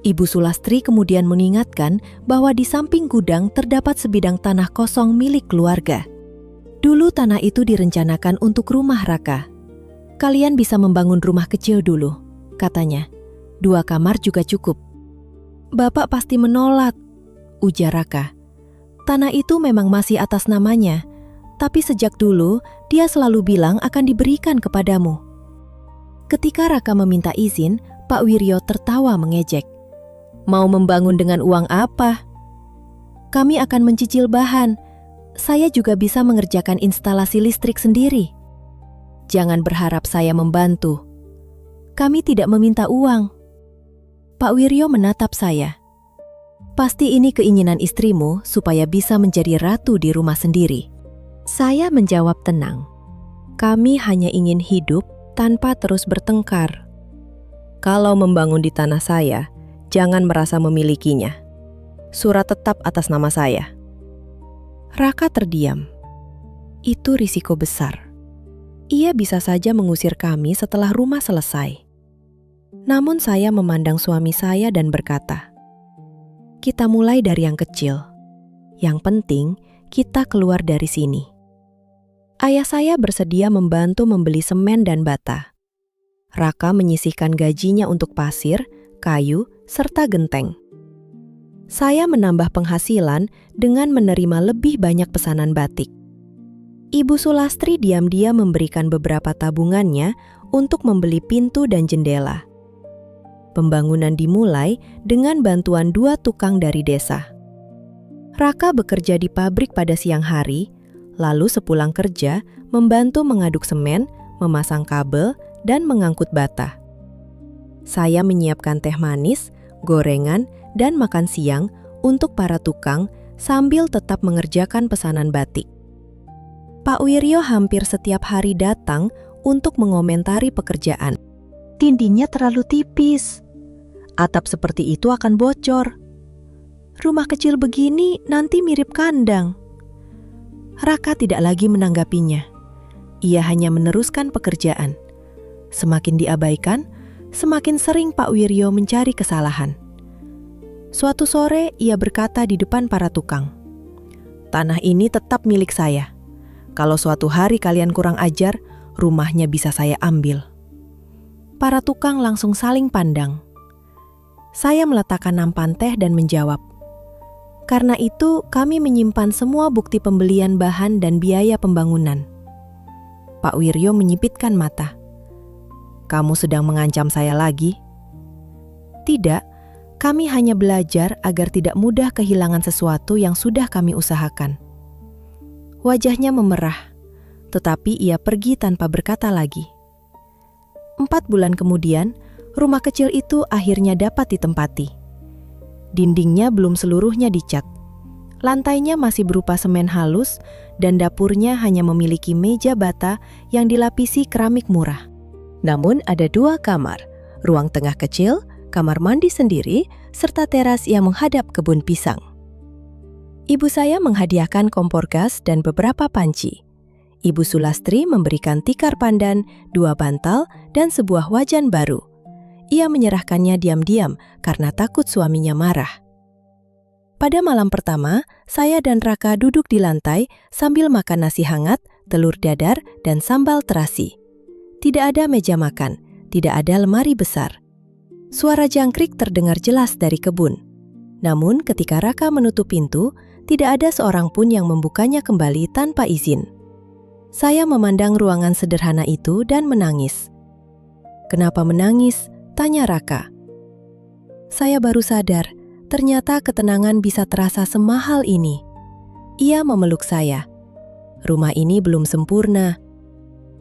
Ibu Sulastri kemudian mengingatkan bahwa di samping gudang terdapat sebidang tanah kosong milik keluarga. Dulu tanah itu direncanakan untuk rumah Raka. "Kalian bisa membangun rumah kecil dulu," katanya. "2 kamar juga cukup." "Bapak pasti menolak," ujar Raka. "Tanah itu memang masih atas namanya, tapi sejak dulu dia selalu bilang akan diberikan kepadamu." Ketika Raka meminta izin, Pak Wiryo tertawa mengejek. "Mau membangun dengan uang apa?" "Kami akan mencicil bahan. Saya juga bisa mengerjakan instalasi listrik sendiri." "Jangan berharap saya membantu. Kami tidak meminta uang." Pak Wiryo menatap saya. "Pasti ini keinginan istrimu supaya bisa menjadi ratu di rumah sendiri." Saya menjawab tenang. "Kami hanya ingin hidup tanpa terus bertengkar. Kalau membangun di tanah saya, jangan merasa memilikinya. Surat tetap atas nama saya." Raka terdiam. Itu risiko besar. Ia bisa saja mengusir kami setelah rumah selesai. Namun saya memandang suami saya dan berkata, "Kita mulai dari yang kecil. Yang penting, kita keluar dari sini." Ayah saya bersedia membantu membeli semen dan bata. Raka menyisihkan gajinya untuk pasir, kayu, serta genteng. Saya menambah penghasilan dengan menerima lebih banyak pesanan batik. Ibu Sulastri diam-diam memberikan beberapa tabungannya untuk membeli pintu dan jendela. Pembangunan dimulai dengan bantuan 2 tukang dari desa. Raka bekerja di pabrik pada siang hari, lalu sepulang kerja membantu mengaduk semen, memasang kabel, dan mengangkut bata. Saya menyiapkan teh manis, gorengan, dan makan siang untuk para tukang sambil tetap mengerjakan pesanan batik. Pak Wiryo hampir setiap hari datang untuk mengomentari pekerjaan. "Dindingnya terlalu tipis. Atap seperti itu akan bocor. Rumah kecil begini nanti mirip kandang." Raka tidak lagi menanggapinya. Ia hanya meneruskan pekerjaan. Semakin diabaikan, semakin sering Pak Wiryo mencari kesalahan. Suatu sore ia berkata di depan para tukang, "Tanah ini tetap milik saya. Kalau suatu hari kalian kurang ajar, rumahnya bisa saya ambil." Para tukang langsung saling pandang. Saya meletakkan nampan teh dan menjawab, "Karena itu kami menyimpan semua bukti pembelian bahan dan biaya pembangunan." Pak Wiryo menyipitkan mata. "Kamu sedang mengancam saya lagi?" "Tidak, kami hanya belajar agar tidak mudah kehilangan sesuatu yang sudah kami usahakan." Wajahnya memerah, tetapi ia pergi tanpa berkata lagi. 4 bulan kemudian, rumah kecil itu akhirnya dapat ditempati. Dindingnya belum seluruhnya dicat. Lantainya masih berupa semen halus dan dapurnya hanya memiliki meja bata yang dilapisi keramik murah. Namun ada 2 kamar, ruang tengah kecil, kamar mandi sendiri, serta teras yang menghadap kebun pisang. Ibu saya menghadiahkan kompor gas dan beberapa panci. Ibu Sulastri memberikan tikar pandan, 2 bantal, dan sebuah wajan baru. Ia menyerahkannya diam-diam karena takut suaminya marah. Pada malam pertama, saya dan Raka duduk di lantai sambil makan nasi hangat, telur dadar, dan sambal terasi. Tidak ada meja makan, tidak ada lemari besar. Suara jangkrik terdengar jelas dari kebun. Namun ketika Raka menutup pintu, tidak ada seorang pun yang membukanya kembali tanpa izin. Saya memandang ruangan sederhana itu dan menangis. "Kenapa menangis?" tanya Raka. Saya baru sadar, ternyata ketenangan bisa terasa semahal ini. Ia memeluk saya. "Rumah ini belum sempurna."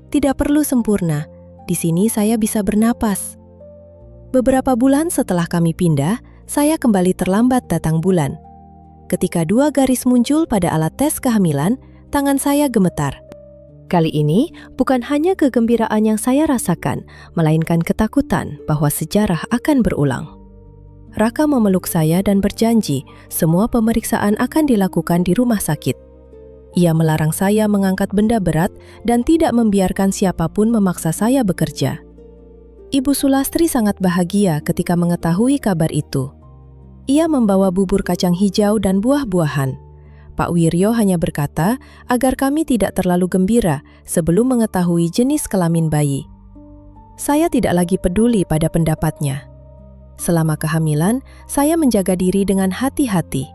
"Tidak perlu sempurna, di sini saya bisa bernapas." Beberapa bulan setelah kami pindah, saya kembali terlambat datang bulan. Ketika 2 garis muncul pada alat tes kehamilan, tangan saya gemetar. Kali ini bukan hanya kegembiraan yang saya rasakan, melainkan ketakutan bahwa sejarah akan berulang. Raka memeluk saya dan berjanji semua pemeriksaan akan dilakukan di rumah sakit. Ia melarang saya mengangkat benda berat dan tidak membiarkan siapapun memaksa saya bekerja. Ibu Sulastri sangat bahagia ketika mengetahui kabar itu. Ia membawa bubur kacang hijau dan buah-buahan. Pak Wiryo hanya berkata agar kami tidak terlalu gembira sebelum mengetahui jenis kelamin bayi. Saya tidak lagi peduli pada pendapatnya. Selama kehamilan, saya menjaga diri dengan hati-hati.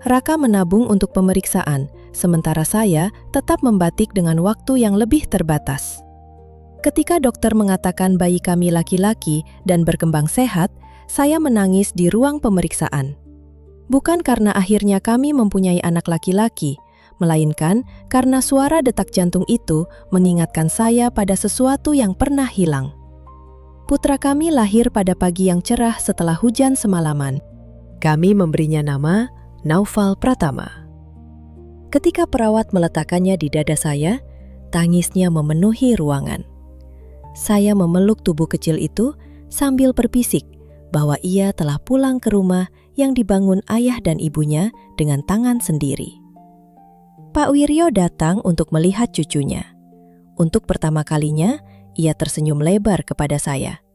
Raka menabung untuk pemeriksaan, sementara saya tetap membatik dengan waktu yang lebih terbatas. Ketika dokter mengatakan bayi kami laki-laki dan berkembang sehat, saya menangis di ruang pemeriksaan. Bukan karena akhirnya kami mempunyai anak laki-laki, melainkan karena suara detak jantung itu mengingatkan saya pada sesuatu yang pernah hilang. Putra kami lahir pada pagi yang cerah setelah hujan semalaman. Kami memberinya nama Naufal Pratama. Ketika perawat meletakkannya di dada saya, tangisnya memenuhi ruangan. Saya memeluk tubuh kecil itu sambil berbisik bahwa ia telah pulang ke rumah yang dibangun ayah dan ibunya dengan tangan sendiri. Pak Wiryo datang untuk melihat cucunya. Untuk pertama kalinya, ia tersenyum lebar kepada saya.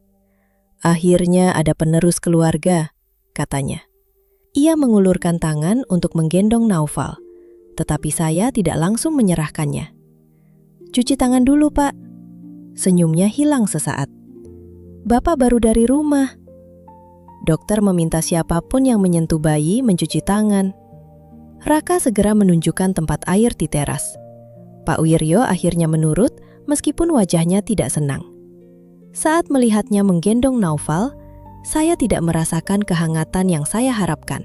"Akhirnya ada penerus keluarga," katanya. Ia mengulurkan tangan untuk menggendong Naufal. tetapi saya tidak langsung menyerahkannya. "Cuci tangan dulu, Pak." Senyumnya hilang sesaat. "Bapak baru dari rumah." Dokter meminta siapapun yang menyentuh bayi mencuci tangan. Raka segera menunjukkan tempat air di teras. Pak Wiryo akhirnya menurut meskipun wajahnya tidak senang. Saat melihatnya menggendong Naufal, saya tidak merasakan kehangatan yang saya harapkan.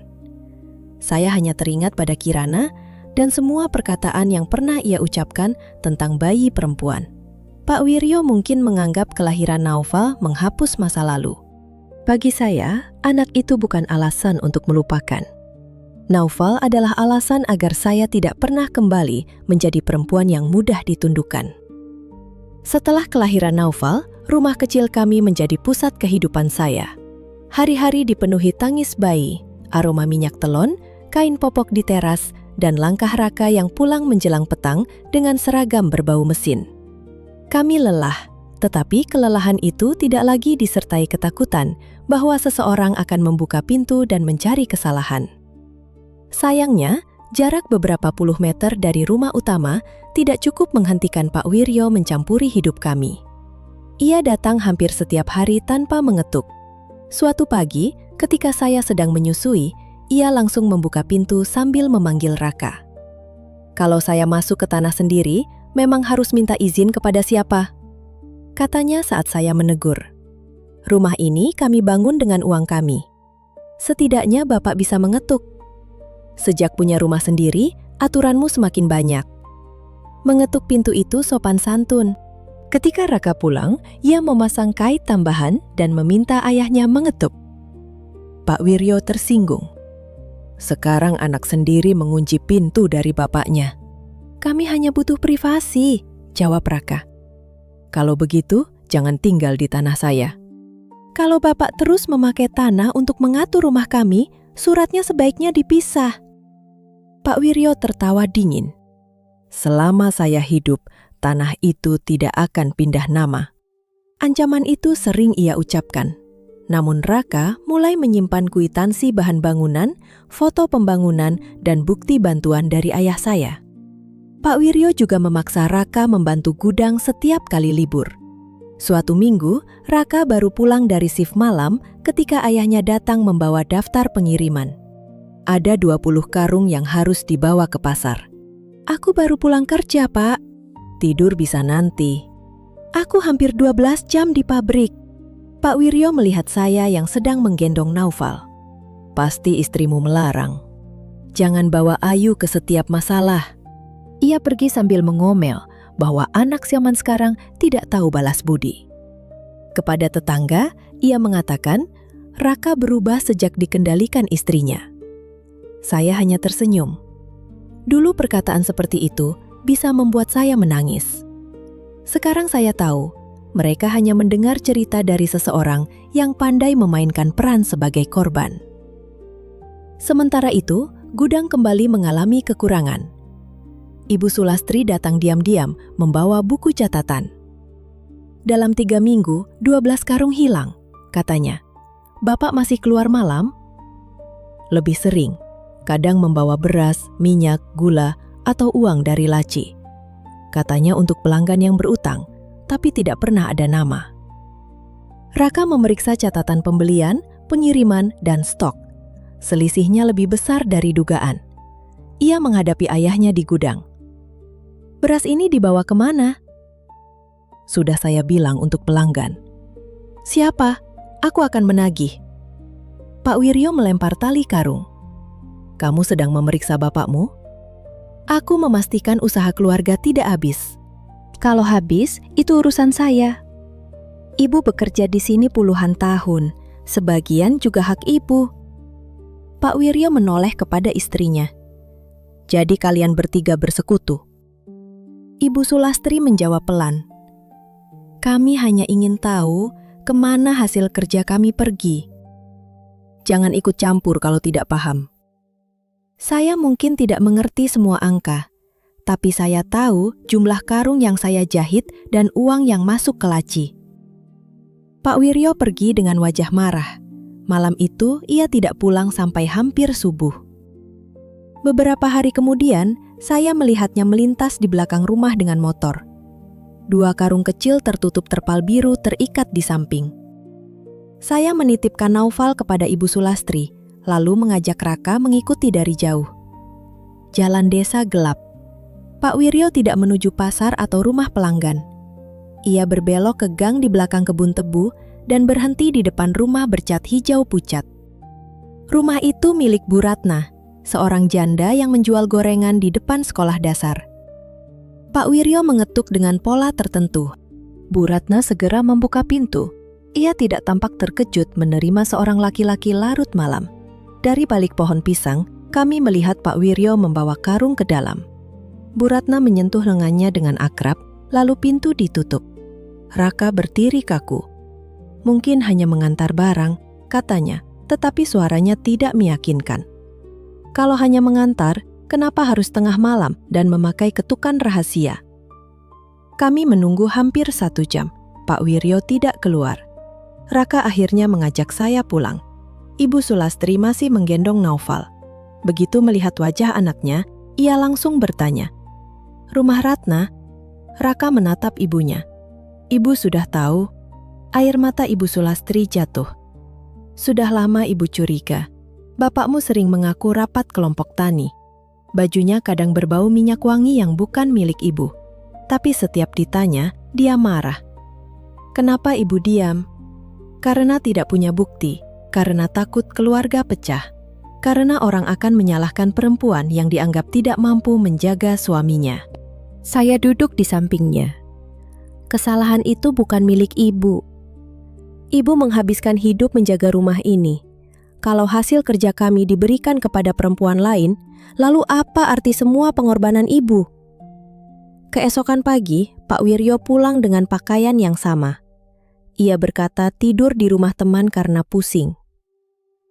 Saya hanya teringat pada Kirana dan semua perkataan yang pernah ia ucapkan tentang bayi perempuan. Pak Wiryo mungkin menganggap kelahiran Naufal menghapus masa lalu. Bagi saya, anak itu bukan alasan untuk melupakan. Naufal adalah alasan agar saya tidak pernah kembali menjadi perempuan yang mudah ditundukkan. Setelah kelahiran Naufal, rumah kecil kami menjadi pusat kehidupan saya. Hari-hari dipenuhi tangis bayi, aroma minyak telon, kain popok di teras, dan langkah Raka yang pulang menjelang petang dengan seragam berbau mesin. Kami lelah, tetapi kelelahan itu tidak lagi disertai ketakutan bahwa seseorang akan membuka pintu dan mencari kesalahan. Sayangnya, jarak beberapa puluh meter dari rumah utama tidak cukup menghentikan Pak Wiryo mencampuri hidup kami. Ia datang hampir setiap hari tanpa mengetuk. Suatu pagi, ketika saya sedang menyusui, ia langsung membuka pintu sambil memanggil Raka. "Kalau saya masuk ke tanah sendiri, memang harus minta izin kepada siapa?" katanya saat saya menegur. "Rumah ini kami bangun dengan uang kami. Setidaknya Bapak bisa mengetuk. Sejak punya rumah sendiri, aturanmu semakin banyak." Mengetuk pintu itu sopan santun. Ketika Raka pulang, ia memasang kait tambahan dan meminta ayahnya mengetuk. Pak Wiryo tersinggung. "Sekarang anak sendiri mengunci pintu dari bapaknya." "Kami hanya butuh privasi," jawab Raka. "Kalau begitu, jangan tinggal di tanah saya." "Kalau Bapak terus memakai tanah untuk mengatur rumah kami, suratnya sebaiknya dipisah." Pak Wiryo tertawa dingin. "Selama saya hidup, tanah itu tidak akan pindah nama." Ancaman itu sering ia ucapkan. Namun Raka mulai menyimpan kwitansi bahan bangunan, foto pembangunan, dan bukti bantuan dari ayah saya. Pak Wiryo juga memaksa Raka membantu gudang setiap kali libur. Suatu minggu, Raka baru pulang dari shift malam ketika ayahnya datang membawa daftar pengiriman. Ada 20 karung yang harus dibawa ke pasar. "Aku baru pulang kerja, Pak." "Tidur bisa nanti." "Aku hampir 12 jam di pabrik." Pak Wiryo melihat saya yang sedang menggendong Naufal. "Pasti istrimu melarang. Jangan bawa Ayu ke setiap masalah." Ia pergi sambil mengomel bahwa anak zaman sekarang tidak tahu balas budi. Kepada tetangga, ia mengatakan Raka berubah sejak dikendalikan istrinya. Saya hanya tersenyum. Dulu perkataan seperti itu bisa membuat saya menangis. Sekarang saya tahu, mereka hanya mendengar cerita dari seseorang yang pandai memainkan peran sebagai korban. Sementara itu, gudang kembali mengalami kekurangan. Ibu Sulastri datang diam-diam membawa buku catatan. "Dalam 3 minggu, 12 karung hilang," katanya. "Bapak masih keluar malam?" "Lebih sering, kadang membawa beras, minyak, gula, atau uang dari laci. Katanya untuk pelanggan yang berutang, tapi tidak pernah ada nama." Raka memeriksa catatan pembelian, pengiriman, dan stok. Selisihnya lebih besar dari dugaan. Ia menghadapi ayahnya di gudang. "Beras ini dibawa kemana?" "Sudah saya bilang untuk pelanggan." "Siapa? Aku akan menagih." Pak Wiryo melempar tali karung. "Kamu sedang memeriksa bapakmu?" "Aku memastikan usaha keluarga tidak habis." "Kalau habis, itu urusan saya. Ibu bekerja di sini puluhan tahun, sebagian juga hak ibu." Pak Wiryo menoleh kepada istrinya. "Jadi kalian bertiga bersekutu?" Ibu Sulastri menjawab pelan. "Kami hanya ingin tahu kemana hasil kerja kami pergi." "Jangan ikut campur kalau tidak paham." "Saya mungkin tidak mengerti semua angka, tapi saya tahu jumlah karung yang saya jahit dan uang yang masuk ke laci." Pak Wiryo pergi dengan wajah marah. Malam itu ia tidak pulang sampai hampir subuh. Beberapa hari kemudian, saya melihatnya melintas di belakang rumah dengan motor. 2 karung kecil tertutup terpal biru terikat di samping. Saya menitipkan Naufal kepada Ibu Sulastri, lalu mengajak Raka mengikuti dari jauh. Jalan desa gelap. Pak Wiryo tidak menuju pasar atau rumah pelanggan. Ia berbelok ke gang di belakang kebun tebu dan berhenti di depan rumah bercat hijau pucat. Rumah itu milik Bu Ratna, seorang janda yang menjual gorengan di depan sekolah dasar. Pak Wiryo mengetuk dengan pola tertentu. Bu Ratna segera membuka pintu. Ia tidak tampak terkejut menerima seorang laki-laki larut malam. Dari balik pohon pisang, kami melihat Pak Wiryo membawa karung ke dalam. Bu Ratna menyentuh lengannya dengan akrab, lalu pintu ditutup. Raka berdiri kaku. Mungkin hanya mengantar barang, katanya, tetapi suaranya tidak meyakinkan. Kalau hanya mengantar, kenapa harus tengah malam dan memakai ketukan rahasia? Kami menunggu hampir 1 jam. Pak Wiryo tidak keluar. Raka akhirnya mengajak saya pulang. Ibu Sulastri masih menggendong Naufal. Begitu melihat wajah anaknya, ia langsung bertanya, "Rumah Ratna?" Raka menatap ibunya. Ibu sudah tahu. Air mata Ibu Sulastri jatuh. Sudah lama ibu curiga. Bapakmu sering mengaku rapat kelompok tani. Bajunya kadang berbau minyak wangi yang bukan milik ibu. Tapi setiap ditanya, dia marah. Kenapa ibu diam? Karena tidak punya bukti, karena takut keluarga pecah, karena orang akan menyalahkan perempuan yang dianggap tidak mampu menjaga suaminya. Saya duduk di sampingnya. Kesalahan itu bukan milik ibu. Ibu menghabiskan hidup menjaga rumah ini. Kalau hasil kerja kami diberikan kepada perempuan lain, lalu apa arti semua pengorbanan ibu? Keesokan pagi, Pak Wiryo pulang dengan pakaian yang sama. Ia berkata tidur di rumah teman karena pusing.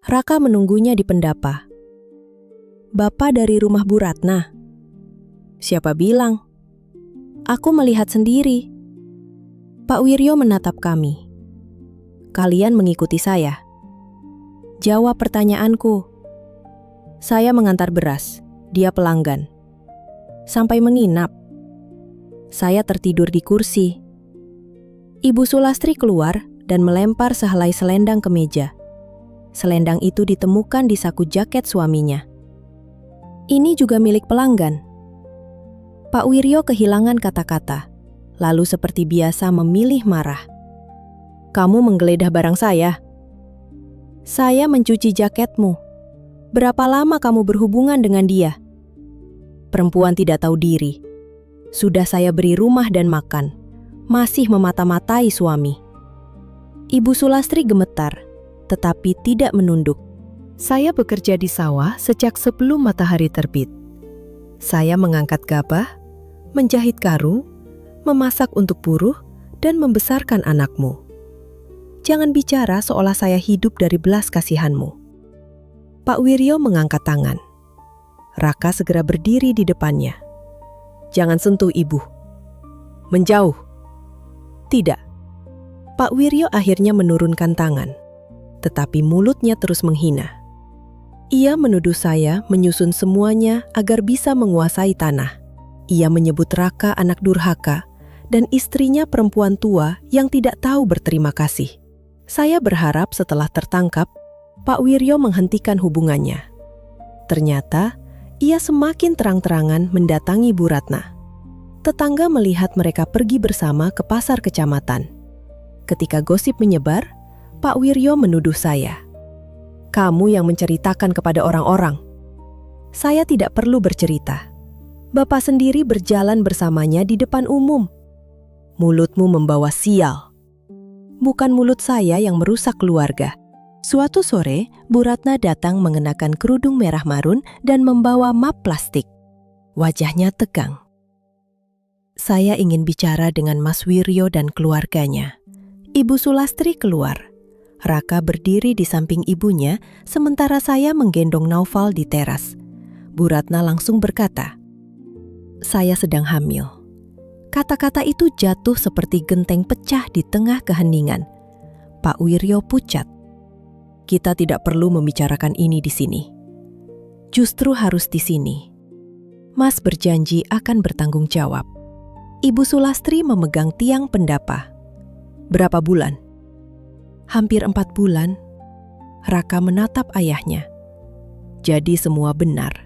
Raka menunggunya di pendapa. "Bapak dari rumah Bu Ratna?" "Siapa bilang?" "Aku melihat sendiri." Pak Wiryo menatap kami. "Kalian mengikuti saya?" "Jawab pertanyaanku." "Saya mengantar beras, dia pelanggan." "Sampai menginap?" "Saya tertidur di kursi." Ibu Sulastri keluar dan melempar sehelai selendang ke meja. Selendang itu ditemukan di saku jaket suaminya. "Ini juga milik pelanggan." Pak Wiryo kehilangan kata-kata, lalu seperti biasa memilih marah. "Kamu menggeledah barang saya." "Saya mencuci jaketmu. Berapa lama kamu berhubungan dengan dia?" "Perempuan tidak tahu diri. Sudah saya beri rumah dan makan. Masih memata-matai suami." Ibu Sulastri gemetar, tetapi tidak menunduk. "Saya bekerja di sawah sejak sebelum matahari terbit. Saya mengangkat gabah, menjahit karung, memasak untuk buruh, dan membesarkan anakmu. Jangan bicara seolah saya hidup dari belas kasihanmu." Pak Wiryo mengangkat tangan. Raka segera berdiri di depannya. "Jangan sentuh ibu." "Menjauh." "Tidak." Pak Wiryo akhirnya menurunkan tangan, tetapi mulutnya terus menghina. Ia menuduh saya menyusun semuanya agar bisa menguasai tanah. Ia menyebut Raka anak durhaka dan istrinya perempuan tua yang tidak tahu berterima kasih. Saya berharap setelah tertangkap, Pak Wiryo menghentikan hubungannya. Ternyata, ia semakin terang-terangan mendatangi Bu Ratna. Tetangga melihat mereka pergi bersama ke pasar kecamatan. Ketika gosip menyebar, Pak Wiryo menuduh saya. "Kamu yang menceritakan kepada orang-orang." "Saya tidak perlu bercerita. Bapak sendiri berjalan bersamanya di depan umum." "Mulutmu membawa sial." "Bukan mulut saya yang merusak keluarga." Suatu sore, Bu Ratna datang mengenakan kerudung merah marun dan membawa map plastik. Wajahnya tegang. "Saya ingin bicara dengan Mas Wiryo dan keluarganya." Ibu Sulastri keluar. Raka berdiri di samping ibunya, sementara saya menggendong Naufal di teras. Bu Ratna langsung berkata, "Saya sedang hamil." Kata-kata itu jatuh seperti genteng pecah di tengah keheningan. Pak Wiryo pucat. "Kita tidak perlu membicarakan ini di sini." "Justru harus di sini." Mas berjanji akan bertanggung jawab. Ibu Sulastri memegang tiang pendapa. Berapa bulan? Hampir 4 bulan. Raka menatap ayahnya. Jadi semua benar.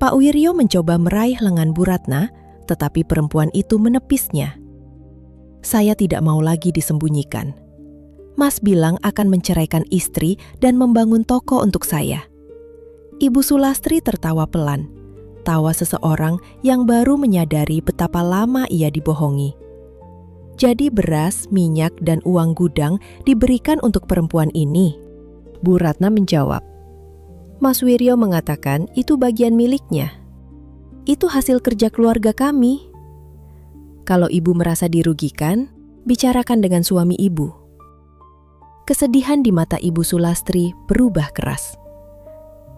Pak Wiryo mencoba meraih lengan Bu Ratna, tetapi perempuan itu menepisnya. Saya tidak mau lagi disembunyikan. Mas bilang akan menceraikan istri dan membangun toko untuk saya. Ibu Sulastri tertawa pelan. Tawa seseorang yang baru menyadari betapa lama ia dibohongi. Jadi beras, minyak, dan uang gudang diberikan untuk perempuan ini. Bu Ratna menjawab. Mas Wiryo mengatakan itu bagian miliknya. Itu hasil kerja keluarga kami. Kalau ibu merasa dirugikan, bicarakan dengan suami ibu. Kesedihan di mata Ibu Sulastri berubah keras.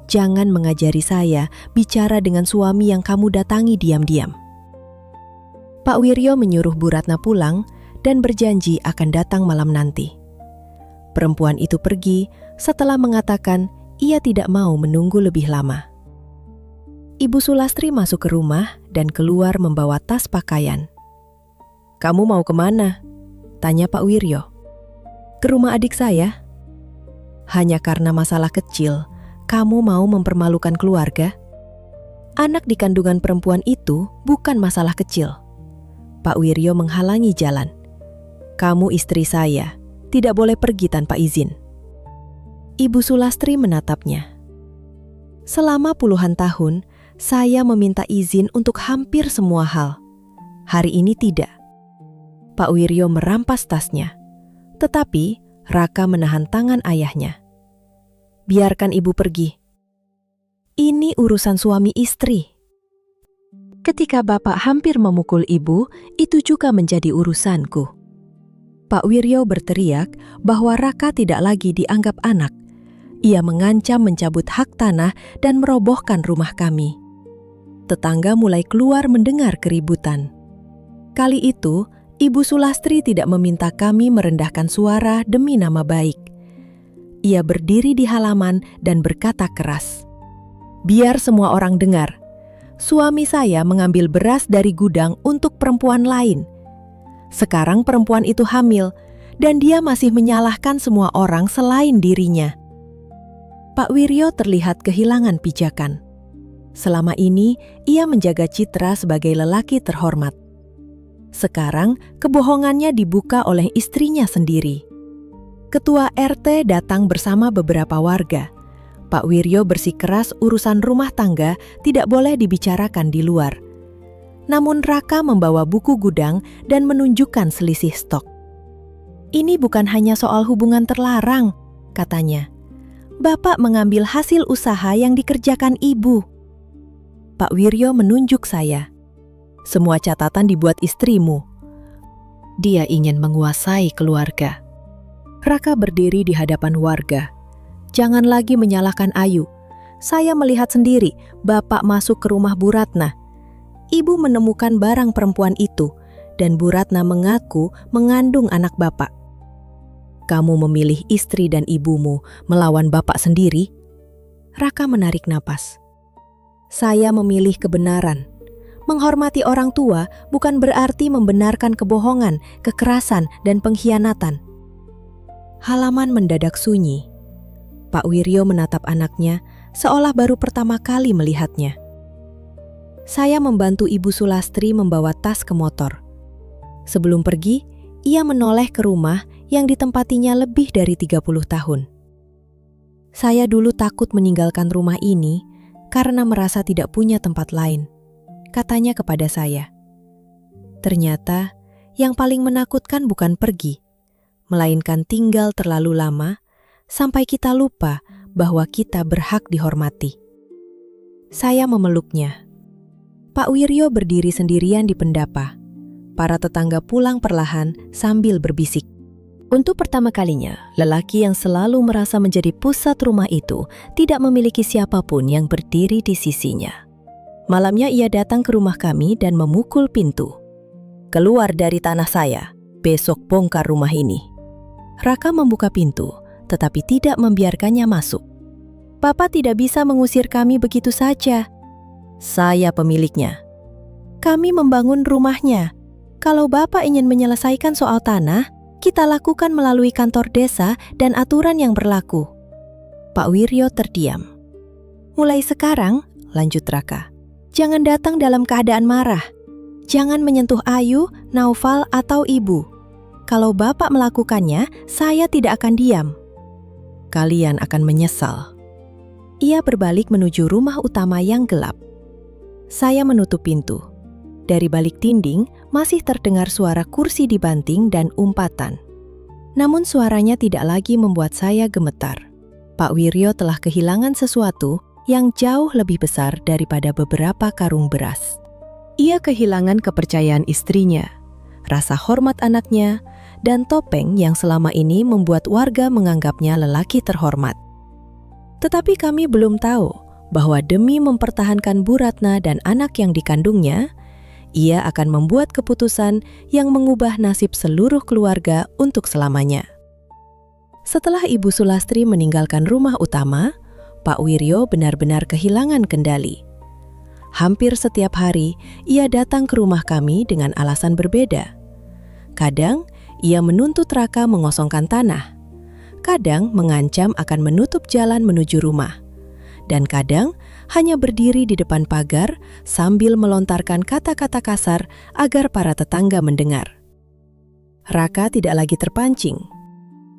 Jangan mengajari saya bicara dengan suami yang kamu datangi diam-diam. Pak Wiryo menyuruh Bu Ratna pulang dan berjanji akan datang malam nanti. Perempuan itu pergi setelah mengatakan ia tidak mau menunggu lebih lama. Ibu Sulastri masuk ke rumah dan keluar membawa tas pakaian. Kamu mau kemana? Tanya Pak Wiryo. Ke rumah adik saya. Hanya karena masalah kecil, kamu mau mempermalukan keluarga? Anak di kandungan perempuan itu bukan masalah kecil. Pak Wiryo menghalangi jalan. Kamu istri saya, tidak boleh pergi tanpa izin. Ibu Sulastri menatapnya. Selama puluhan tahun, saya meminta izin untuk hampir semua hal. Hari ini tidak. Pak Wiryo merampas tasnya. Tetapi Raka menahan tangan ayahnya. Biarkan ibu pergi. Ini urusan suami istri. Ketika bapak hampir memukul ibu, itu juga menjadi urusanku. Pak Wiryo berteriak bahwa Raka tidak lagi dianggap anak. Ia mengancam mencabut hak tanah dan merobohkan rumah kami. Tetangga mulai keluar mendengar keributan. Kali itu, Ibu Sulastri tidak meminta kami merendahkan suara demi nama baik. Ia berdiri di halaman dan berkata keras, "Biar semua orang dengar, suami saya mengambil beras dari gudang untuk perempuan lain. Sekarang perempuan itu hamil, dan dia masih menyalahkan semua orang selain dirinya." Pak Wiryo terlihat kehilangan pijakan. Selama ini, ia menjaga citra sebagai lelaki terhormat. Sekarang, kebohongannya dibuka oleh istrinya sendiri. Ketua RT datang bersama beberapa warga. Pak Wiryo bersikeras urusan rumah tangga tidak boleh dibicarakan di luar. Namun Raka membawa buku gudang dan menunjukkan selisih stok. Ini bukan hanya soal hubungan terlarang, katanya. Bapak mengambil hasil usaha yang dikerjakan ibu. Pak Wiryo menunjuk saya. Semua catatan dibuat istrimu. Dia ingin menguasai keluarga. Raka berdiri di hadapan warga. Jangan lagi menyalahkan Ayu. Saya melihat sendiri Bapak masuk ke rumah Bu Ratna. Ibu menemukan barang perempuan itu dan Bu Ratna mengaku mengandung anak Bapak. Kamu memilih istri dan ibumu melawan Bapak sendiri? Raka menarik napas. Saya memilih kebenaran. Menghormati orang tua bukan berarti membenarkan kebohongan, kekerasan, dan pengkhianatan. Halaman mendadak sunyi. Pak Wiryo menatap anaknya seolah baru pertama kali melihatnya. Saya membantu Ibu Sulastri membawa tas ke motor. Sebelum pergi, ia menoleh ke rumah yang ditempatinya lebih dari 30 tahun. Saya dulu takut meninggalkan rumah ini karena merasa tidak punya tempat lain, katanya kepada saya. Ternyata yang paling menakutkan bukan pergi, melainkan tinggal terlalu lama sampai kita lupa bahwa kita berhak dihormati. Saya memeluknya. Pak Wiryo berdiri sendirian di pendapa. Para tetangga pulang perlahan sambil berbisik. Untuk pertama kalinya, lelaki yang selalu merasa menjadi pusat rumah itu tidak memiliki siapapun yang berdiri di sisinya. Malamnya ia datang ke rumah kami dan memukul pintu. Keluar dari tanah saya, besok bongkar rumah ini. Raka membuka pintu, tetapi tidak membiarkannya masuk. Bapak tidak bisa mengusir kami begitu saja. Saya pemiliknya. Kami membangun rumahnya. Kalau Bapak ingin menyelesaikan soal tanah, kita lakukan melalui kantor desa dan aturan yang berlaku. Pak Wiryo terdiam. Mulai sekarang, lanjut Raka, jangan datang dalam keadaan marah. Jangan menyentuh Ayu, Naufal, atau Ibu. Kalau Bapak melakukannya, saya tidak akan diam. Kalian akan menyesal. Ia berbalik menuju rumah utama yang gelap. Saya menutup pintu. Dari balik dinding, masih terdengar suara kursi dibanting dan umpatan. Namun suaranya tidak lagi membuat saya gemetar. Pak Wiryo telah kehilangan sesuatu yang jauh lebih besar daripada beberapa karung beras. Ia kehilangan kepercayaan istrinya, rasa hormat anaknya, dan topeng yang selama ini membuat warga menganggapnya lelaki terhormat. Tetapi kami belum tahu bahwa demi mempertahankan Bu Ratna dan anak yang dikandungnya, ia akan membuat keputusan yang mengubah nasib seluruh keluarga untuk selamanya. Setelah Ibu Sulastri meninggalkan rumah utama, Pak Wiryo benar-benar kehilangan kendali. Hampir setiap hari, ia datang ke rumah kami dengan alasan berbeda. Kadang, ia menuntut Raka mengosongkan tanah. Kadang, mengancam akan menutup jalan menuju rumah. Dan kadang, hanya berdiri di depan pagar sambil melontarkan kata-kata kasar agar para tetangga mendengar. Raka tidak lagi terpancing.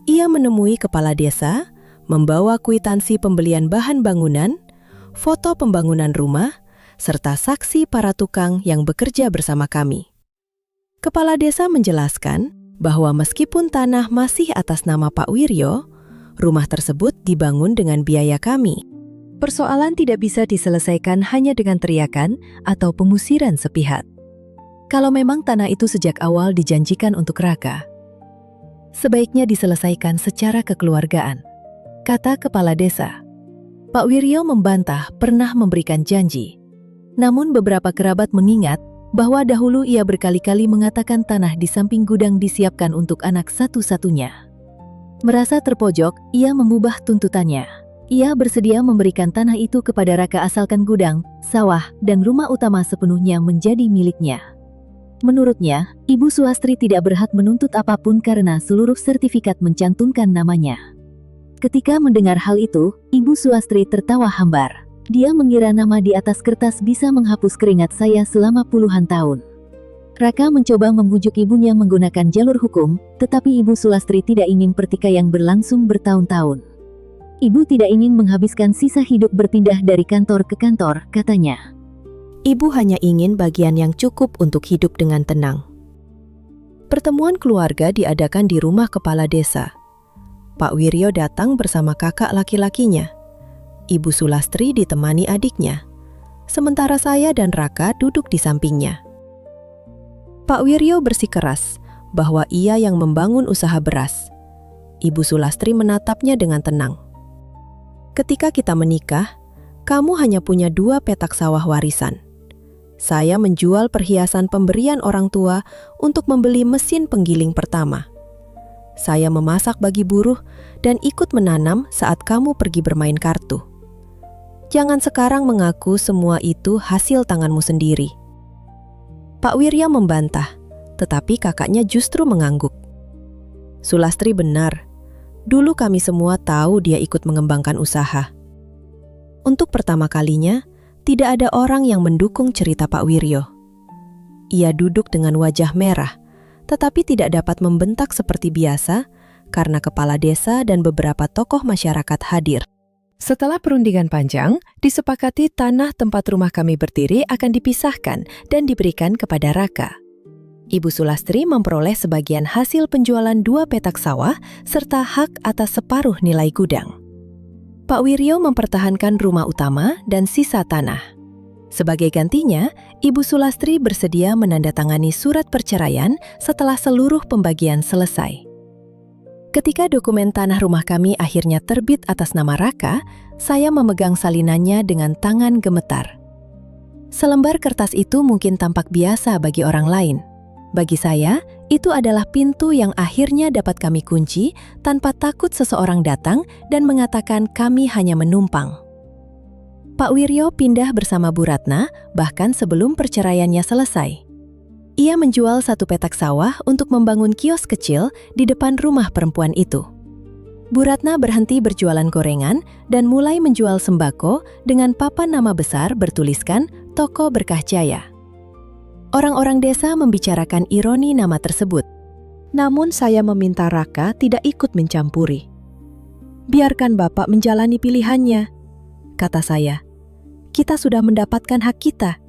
Ia menemui kepala desa, membawa kwitansi pembelian bahan bangunan, foto pembangunan rumah, serta saksi para tukang yang bekerja bersama kami. Kepala desa menjelaskan bahwa meskipun tanah masih atas nama Pak Wiryo, rumah tersebut dibangun dengan biaya kami. Persoalan tidak bisa diselesaikan hanya dengan teriakan atau pengusiran sepihak. Kalau memang tanah itu sejak awal dijanjikan untuk Raka, sebaiknya diselesaikan secara kekeluargaan, kata kepala desa. Pak Wiryo membantah pernah memberikan janji. Namun beberapa kerabat mengingat bahwa dahulu ia berkali-kali mengatakan tanah di samping gudang disiapkan untuk anak satu-satunya. Merasa terpojok, ia mengubah tuntutannya. Ia bersedia memberikan tanah itu kepada Raka asalkan gudang, sawah, dan rumah utama sepenuhnya menjadi miliknya. Menurutnya, Ibu Sulastri tidak berhak menuntut apapun karena seluruh sertifikat mencantumkan namanya. Ketika mendengar hal itu, Ibu Sulastri tertawa hambar. Dia mengira nama di atas kertas bisa menghapus keringat saya selama puluhan tahun. Raka mencoba membujuk ibunya menggunakan jalur hukum, tetapi Ibu Sulastri tidak ingin pertikaian berlangsung bertahun-tahun. Ibu tidak ingin menghabiskan sisa hidup berpindah dari kantor ke kantor, katanya. Ibu hanya ingin bagian yang cukup untuk hidup dengan tenang. Pertemuan keluarga diadakan di rumah kepala desa. Pak Wiryo datang bersama kakak laki-lakinya. Ibu Sulastri ditemani adiknya. Sementara saya dan Raka duduk di sampingnya. Pak Wiryo bersikeras bahwa ia yang membangun usaha beras. Ibu Sulastri menatapnya dengan tenang. Ketika kita menikah, kamu hanya punya 2 petak sawah warisan. Saya menjual perhiasan pemberian orang tua untuk membeli mesin penggiling pertama. Saya memasak bagi buruh dan ikut menanam saat kamu pergi bermain kartu. Jangan sekarang mengaku semua itu hasil tanganmu sendiri. Pak Wirya membantah, tetapi kakaknya justru mengangguk. Sulastri benar. Dulu kami semua tahu dia ikut mengembangkan usaha. Untuk pertama kalinya, tidak ada orang yang mendukung cerita Pak Wiryo. Ia duduk dengan wajah merah, tetapi tidak dapat membentak seperti biasa karena kepala desa dan beberapa tokoh masyarakat hadir. Setelah perundingan panjang, disepakati tanah tempat rumah kami berdiri akan dipisahkan dan diberikan kepada Raka. Ibu Sulastri memperoleh sebagian hasil penjualan 2 petak sawah serta hak atas separuh nilai gudang. Pak Wiryo mempertahankan rumah utama dan sisa tanah. Sebagai gantinya, Ibu Sulastri bersedia menandatangani surat perceraian setelah seluruh pembagian selesai. Ketika dokumen tanah rumah kami akhirnya terbit atas nama Raka, saya memegang salinannya dengan tangan gemetar. Selembar kertas itu mungkin tampak biasa bagi orang lain. Bagi saya, itu adalah pintu yang akhirnya dapat kami kunci tanpa takut seseorang datang dan mengatakan kami hanya menumpang. Pak Wiryo pindah bersama Bu Ratna bahkan sebelum perceraiannya selesai. Ia menjual satu petak sawah untuk membangun kios kecil di depan rumah perempuan itu. Bu Ratna berhenti berjualan gorengan dan mulai menjual sembako dengan papan nama besar bertuliskan Toko Berkah Jaya. Orang-orang desa membicarakan ironi nama tersebut. Namun saya meminta Raka tidak ikut mencampuri. "Biarkan Bapak menjalani pilihannya," kata saya. "Kita sudah mendapatkan hak kita."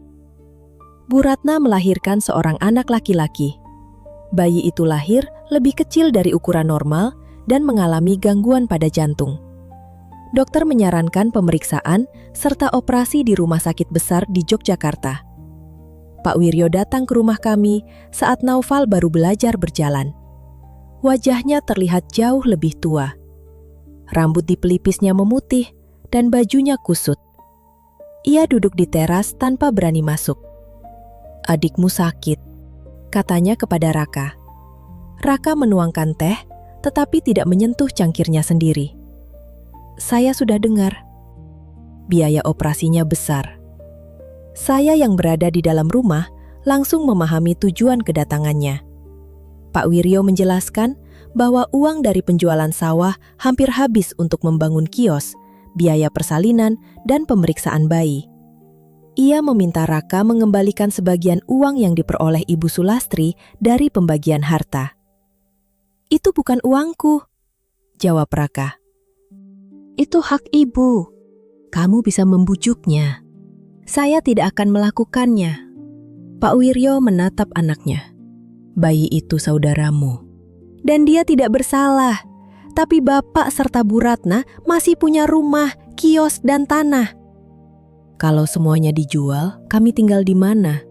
Bu Ratna melahirkan seorang anak laki-laki. Bayi itu lahir lebih kecil dari ukuran normal dan mengalami gangguan pada jantung. Dokter menyarankan pemeriksaan serta operasi di rumah sakit besar di Yogyakarta. Pak Wiryo datang ke rumah kami saat Naufal baru belajar berjalan. Wajahnya terlihat jauh lebih tua. Rambut di pelipisnya memutih dan bajunya kusut. Ia duduk di teras tanpa berani masuk. "Adikmu sakit," katanya kepada Raka. Raka menuangkan teh, tetapi tidak menyentuh cangkirnya sendiri. "Saya sudah dengar. Biaya operasinya besar." Saya yang berada di dalam rumah langsung memahami tujuan kedatangannya. Pak Wiryo menjelaskan bahwa uang dari penjualan sawah hampir habis untuk membangun kios, biaya persalinan, dan pemeriksaan bayi. Ia meminta Raka mengembalikan sebagian uang yang diperoleh Ibu Sulastri dari pembagian harta. "Itu bukan uangku," jawab Raka. "Itu hak ibu. Kamu bisa membujuknya." "Saya tidak akan melakukannya." Pak Wiryo menatap anaknya. "Bayi itu saudaramu. Dan dia tidak bersalah. Tapi Bapak serta Bu Ratna masih punya rumah, kios, dan tanah. Kalau semuanya dijual, kami tinggal di mana?"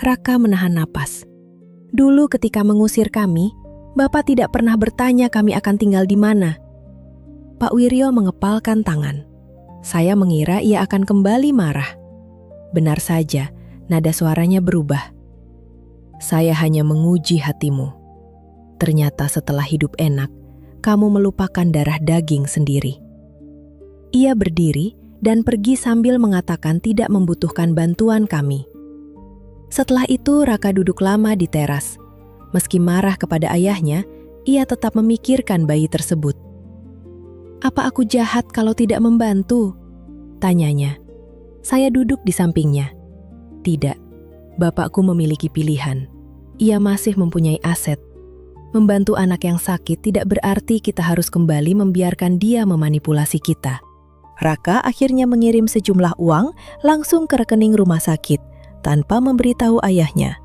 Raka menahan napas. "Dulu ketika mengusir kami, Bapak tidak pernah bertanya kami akan tinggal di mana." Pak Wiryo mengepalkan tangan. Saya mengira ia akan kembali marah. Benar saja, nada suaranya berubah. "Saya hanya menguji hatimu. Ternyata setelah hidup enak, kamu melupakan darah daging sendiri." Ia berdiri dan pergi sambil mengatakan tidak membutuhkan bantuan kami. Setelah itu Raka duduk lama di teras. Meski marah kepada ayahnya, ia tetap memikirkan bayi tersebut. "Apa aku jahat kalau tidak membantu?" tanyanya. Saya duduk di sampingnya. "Tidak, bapakku memiliki pilihan. Ia masih mempunyai aset. Membantu anak yang sakit tidak berarti kita harus kembali membiarkan dia memanipulasi kita." Raka akhirnya mengirim sejumlah uang langsung ke rekening rumah sakit tanpa memberitahu ayahnya.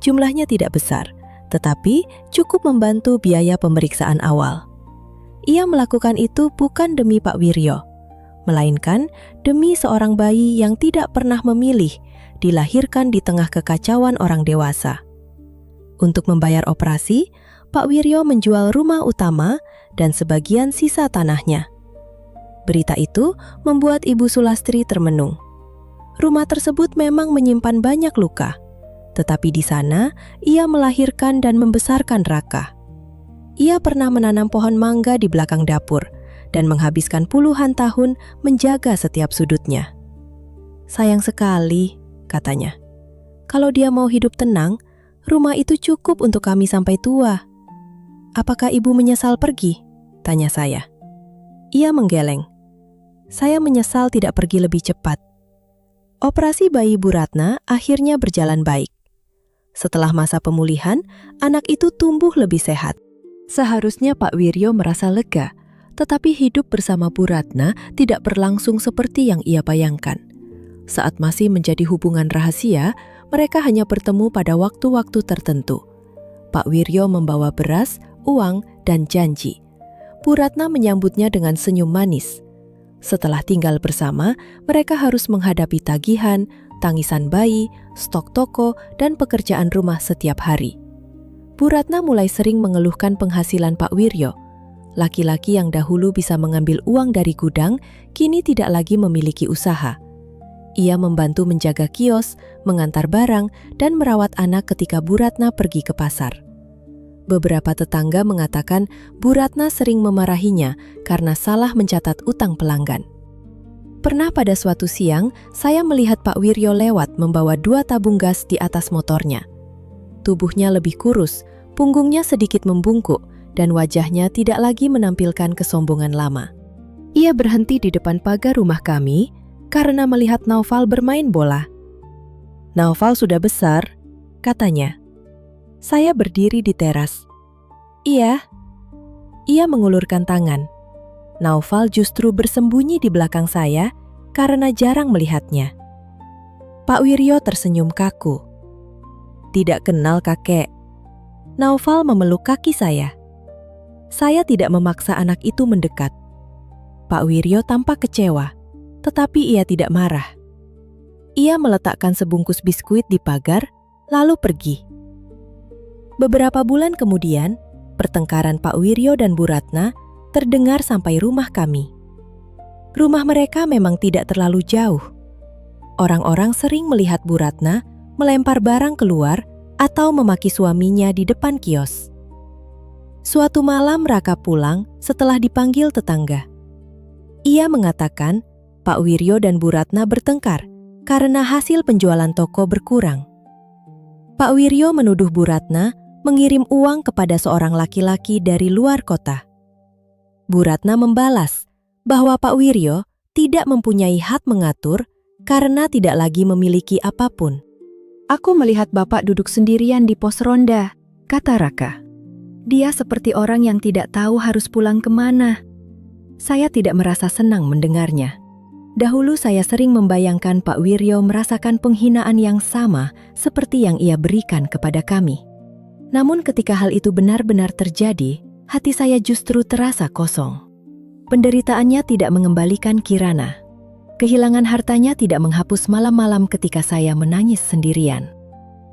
Jumlahnya tidak besar, tetapi cukup membantu biaya pemeriksaan awal. Ia melakukan itu bukan demi Pak Wiryo, melainkan demi seorang bayi yang tidak pernah memilih dilahirkan di tengah kekacauan orang dewasa. Untuk membayar operasi, Pak Wiryo menjual rumah utama dan sebagian sisa tanahnya. Berita itu membuat Ibu Sulastri termenung. Rumah tersebut memang menyimpan banyak luka, tetapi di sana ia melahirkan dan membesarkan Raka. Ia pernah menanam pohon mangga di belakang dapur dan menghabiskan puluhan tahun menjaga setiap sudutnya. "Sayang sekali," katanya. "Kalau dia mau hidup tenang, rumah itu cukup untuk kami sampai tua." "Apakah ibu menyesal pergi?" tanya saya. Ia menggeleng. "Saya menyesal tidak pergi lebih cepat." Operasi bayi Bu Ratna akhirnya berjalan baik. Setelah masa pemulihan, anak itu tumbuh lebih sehat. Seharusnya Pak Wiryo merasa lega, tetapi hidup bersama Bu Ratna tidak berlangsung seperti yang ia bayangkan. Saat masih menjadi hubungan rahasia, mereka hanya bertemu pada waktu-waktu tertentu. Pak Wiryo membawa beras, uang, dan janji. Bu Ratna menyambutnya dengan senyum manis. Setelah tinggal bersama, mereka harus menghadapi tagihan, tangisan bayi, stok toko, dan pekerjaan rumah setiap hari. Bu Ratna mulai sering mengeluhkan penghasilan Pak Wiryo. Laki-laki yang dahulu bisa mengambil uang dari gudang, kini tidak lagi memiliki usaha. Ia membantu menjaga kios, mengantar barang, dan merawat anak ketika Bu Ratna pergi ke pasar. Beberapa tetangga mengatakan Bu Ratna sering memarahinya karena salah mencatat utang pelanggan. Pernah pada suatu siang, saya melihat Pak Wiryo lewat membawa 2 tabung gas di atas motornya. Tubuhnya lebih kurus, punggungnya sedikit membungkuk, dan wajahnya tidak lagi menampilkan kesombongan lama. Ia berhenti di depan pagar rumah kami karena melihat Naufal bermain bola. "Naufal sudah besar," katanya. Saya berdiri di teras. "Iya." Ia mengulurkan tangan. Naufal justru bersembunyi di belakang saya karena jarang melihatnya. Pak Wiryo tersenyum kaku. "Tidak kenal kakek." Naufal memeluk kaki saya. Saya tidak memaksa anak itu mendekat. Pak Wiryo tampak kecewa, tetapi ia tidak marah. Ia meletakkan sebungkus biskuit di pagar, lalu pergi. Beberapa bulan kemudian, pertengkaran Pak Wiryo dan Bu Ratna terdengar sampai rumah kami. Rumah mereka memang tidak terlalu jauh. Orang-orang sering melihat Bu Ratna melempar barang keluar atau memaki suaminya di depan kios. Suatu malam Raka pulang setelah dipanggil tetangga. Ia mengatakan Pak Wiryo dan Bu Ratna bertengkar karena hasil penjualan toko berkurang. Pak Wiryo menuduh Bu Ratna mengirim uang kepada seorang laki-laki dari luar kota. Bu Ratna membalas bahwa Pak Wiryo tidak mempunyai hak mengatur karena tidak lagi memiliki apapun. "Aku melihat Bapak duduk sendirian di pos ronda," kata Raka. "Dia seperti orang yang tidak tahu harus pulang kemana." Saya tidak merasa senang mendengarnya. Dahulu saya sering membayangkan Pak Wiryo merasakan penghinaan yang sama seperti yang ia berikan kepada kami. Namun ketika hal itu benar-benar terjadi, hati saya justru terasa kosong. Penderitaannya tidak mengembalikan Kirana. Kehilangan hartanya tidak menghapus malam-malam ketika saya menangis sendirian.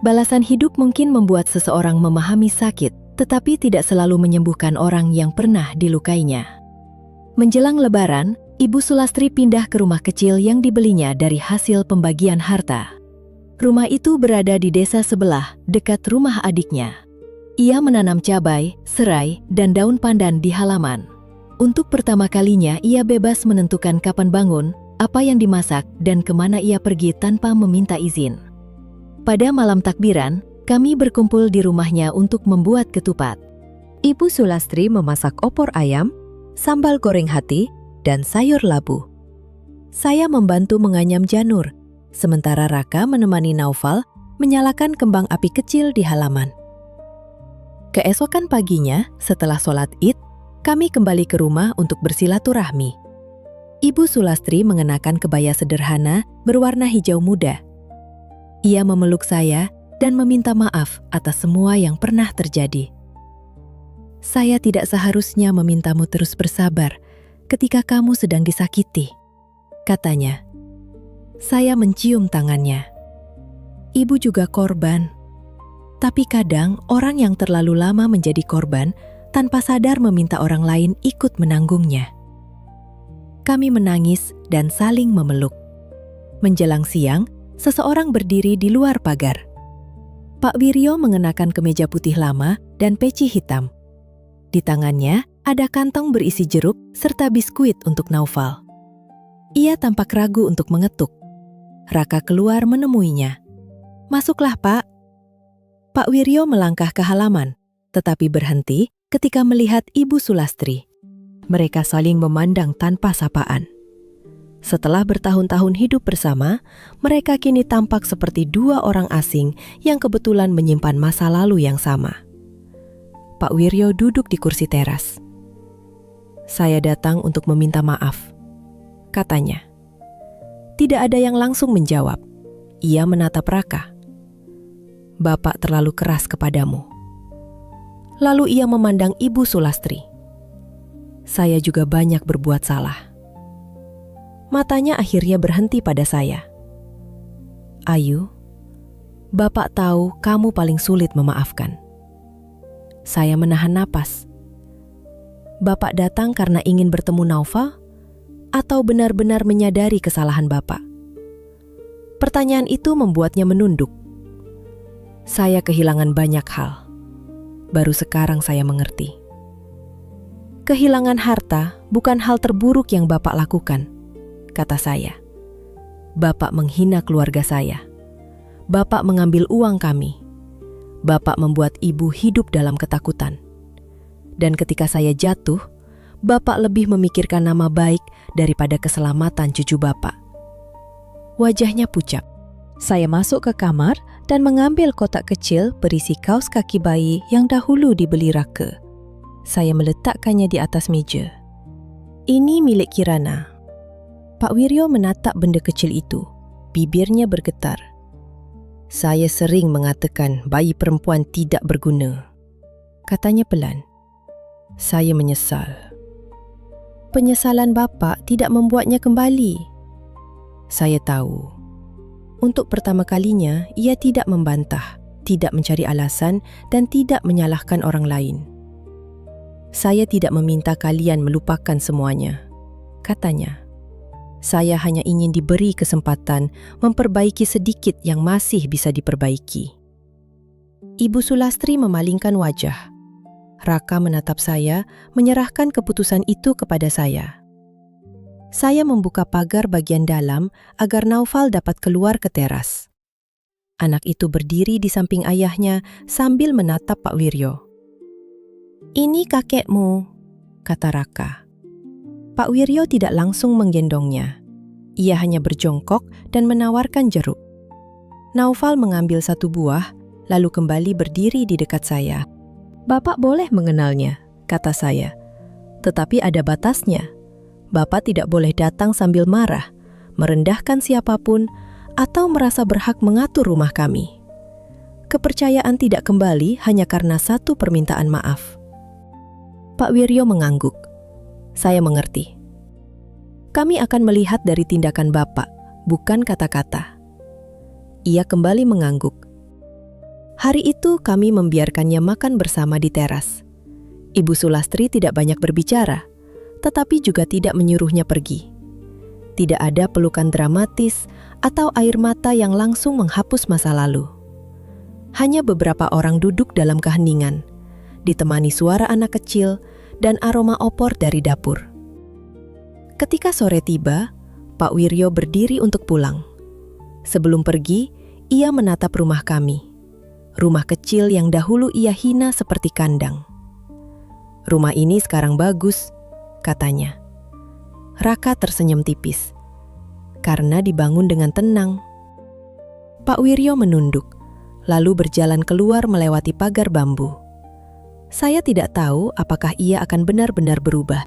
Balasan hidup mungkin membuat seseorang memahami sakit, tetapi tidak selalu menyembuhkan orang yang pernah dilukainya. Menjelang Lebaran, Ibu Sulastri pindah ke rumah kecil yang dibelinya dari hasil pembagian harta. Rumah itu berada di desa sebelah, dekat rumah adiknya. Ia menanam cabai, serai, dan daun pandan di halaman. Untuk pertama kalinya ia bebas menentukan kapan bangun, apa yang dimasak, dan kemana ia pergi tanpa meminta izin. Pada malam takbiran, kami berkumpul di rumahnya untuk membuat ketupat. Ibu Sulastri memasak opor ayam, sambal goreng hati, dan sayur labu. Saya membantu menganyam janur, sementara Raka menemani Naufal menyalakan kembang api kecil di halaman. Keesokan paginya, setelah sholat Id, kami kembali ke rumah untuk bersilaturahmi. Ibu Sulastri mengenakan kebaya sederhana berwarna hijau muda. Ia memeluk saya dan meminta maaf atas semua yang pernah terjadi. "Saya tidak seharusnya memintamu terus bersabar ketika kamu sedang disakiti," katanya. Saya mencium tangannya. Ibu juga korban. Tapi kadang orang yang terlalu lama menjadi korban tanpa sadar meminta orang lain ikut menanggungnya. Kami menangis dan saling memeluk. Menjelang siang, seseorang berdiri di luar pagar. Pak Wiryo mengenakan kemeja putih lama dan peci hitam. Di tangannya ada kantong berisi jeruk serta biskuit untuk Naufal. Ia tampak ragu untuk mengetuk. Raka keluar menemuinya. "Masuklah, Pak." Pak Wiryo melangkah ke halaman, tetapi berhenti ketika melihat Ibu Sulastri. Mereka saling memandang tanpa sapaan. Setelah bertahun-tahun hidup bersama, mereka kini tampak seperti 2 orang asing yang kebetulan menyimpan masa lalu yang sama. Pak Wiryo duduk di kursi teras. "Saya datang untuk meminta maaf," katanya. Tidak ada yang langsung menjawab. Ia menatap Raka. "Bapak terlalu keras kepadamu." Lalu ia memandang Ibu Sulastri. "Saya juga banyak berbuat salah." Matanya akhirnya berhenti pada saya. "Ayu, Bapak tahu kamu paling sulit memaafkan." Saya menahan napas. "Bapak datang karena ingin bertemu Naufal? Atau benar-benar menyadari kesalahan Bapak?" Pertanyaan itu membuatnya menunduk. "Saya kehilangan banyak hal. Baru sekarang saya mengerti. Kehilangan harta bukan hal terburuk yang Bapak lakukan," kata saya. Bapak menghina keluarga saya. Bapak mengambil uang kami. Bapak membuat ibu hidup dalam ketakutan. Dan ketika saya jatuh, Bapak lebih memikirkan nama baik daripada keselamatan cucu Bapak. Wajahnya pucat. Saya masuk ke kamar dan mengambil kotak kecil berisi kaos kaki bayi yang dahulu dibeli Raka. Saya meletakkannya di atas meja. Ini milik Kirana. Pak Wiryo menatap benda kecil itu. Bibirnya bergetar. Saya sering mengatakan bayi perempuan tidak berguna. Katanya pelan. Saya menyesal. Penyesalan Bapak tidak membuatnya kembali. Saya tahu. Untuk pertama kalinya, ia tidak membantah, tidak mencari alasan dan tidak menyalahkan orang lain. Saya tidak meminta kalian melupakan semuanya, katanya. Saya hanya ingin diberi kesempatan memperbaiki sedikit yang masih bisa diperbaiki. Ibu Sulastri memalingkan wajah. Raka menatap saya, menyerahkan keputusan itu kepada saya. Saya membuka pagar bagian dalam agar Naufal dapat keluar ke teras. Anak itu berdiri di samping ayahnya sambil menatap Pak Wiryo. Ini kakekmu, kata Raka. Pak Wiryo tidak langsung menggendongnya. Ia hanya berjongkok dan menawarkan jeruk. Naufal mengambil satu buah, lalu kembali berdiri di dekat saya. Bapak boleh mengenalnya, kata saya. Tetapi ada batasnya. Bapak tidak boleh datang sambil marah, merendahkan siapapun, atau merasa berhak mengatur rumah kami. Kepercayaan tidak kembali hanya karena satu permintaan maaf. Pak Wiryo mengangguk. Saya mengerti. Kami akan melihat dari tindakan Bapak, bukan kata-kata. Ia kembali mengangguk. Hari itu kami membiarkannya makan bersama di teras. Ibu Sulastri tidak banyak berbicara, tetapi juga tidak menyuruhnya pergi. Tidak ada pelukan dramatis atau air mata yang langsung menghapus masa lalu. Hanya beberapa orang duduk dalam keheningan, ditemani suara anak kecil dan aroma opor dari dapur. Ketika sore tiba, Pak Wiryo berdiri untuk pulang. Sebelum pergi, ia menatap rumah kami. Rumah kecil yang dahulu ia hina seperti kandang. Rumah ini sekarang bagus, katanya. Raka tersenyum tipis. Karena dibangun dengan tenang. Pak Wiryo menunduk, lalu berjalan keluar melewati pagar bambu. Saya tidak tahu apakah ia akan benar-benar berubah.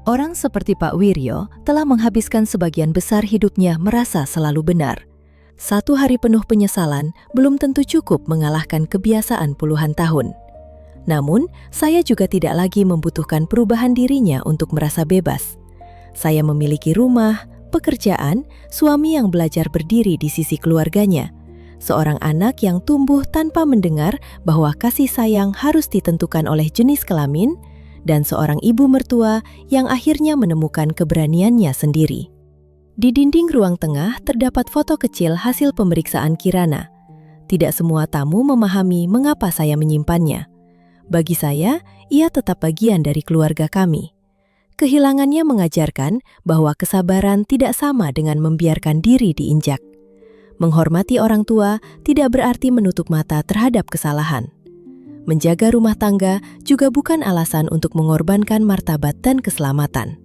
Orang seperti Pak Wiryo telah menghabiskan sebagian besar hidupnya merasa selalu benar. Satu hari penuh penyesalan belum tentu cukup mengalahkan kebiasaan puluhan tahun. Namun, saya juga tidak lagi membutuhkan perubahan dirinya untuk merasa bebas. Saya memiliki rumah, pekerjaan, suami yang belajar berdiri di sisi keluarganya. Seorang anak yang tumbuh tanpa mendengar bahwa kasih sayang harus ditentukan oleh jenis kelamin, dan seorang ibu mertua yang akhirnya menemukan keberaniannya sendiri. Di dinding ruang tengah terdapat foto kecil hasil pemeriksaan Kirana. Tidak semua tamu memahami mengapa saya menyimpannya. Bagi saya, ia tetap bagian dari keluarga kami. Kehilangannya mengajarkan bahwa kesabaran tidak sama dengan membiarkan diri diinjak. Menghormati orang tua tidak berarti menutup mata terhadap kesalahan. Menjaga rumah tangga juga bukan alasan untuk mengorbankan martabat dan keselamatan.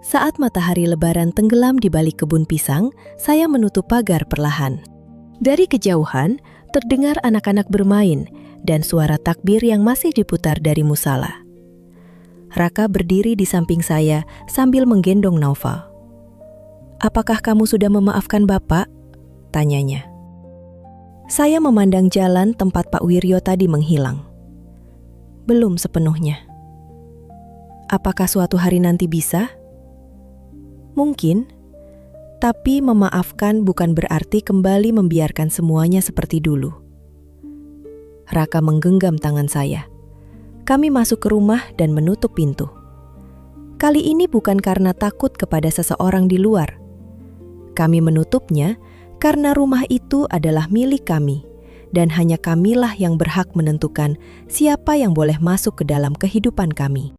Saat matahari lebaran tenggelam di balik kebun pisang, saya menutup pagar perlahan. Dari kejauhan, terdengar anak-anak bermain dan suara takbir yang masih diputar dari musala. Raka berdiri di samping saya sambil menggendong Naufal. "Apakah kamu sudah memaafkan Bapak?" tanyanya. Saya memandang jalan tempat Pak Wiryo tadi menghilang. Belum sepenuhnya. Apakah suatu hari nanti bisa? Mungkin, tapi memaafkan bukan berarti kembali membiarkan semuanya seperti dulu. Raka menggenggam tangan saya. Kami masuk ke rumah dan menutup pintu. Kali ini bukan karena takut kepada seseorang di luar. Kami menutupnya karena rumah itu adalah milik kami, dan hanya kamilah yang berhak menentukan siapa yang boleh masuk ke dalam kehidupan kami.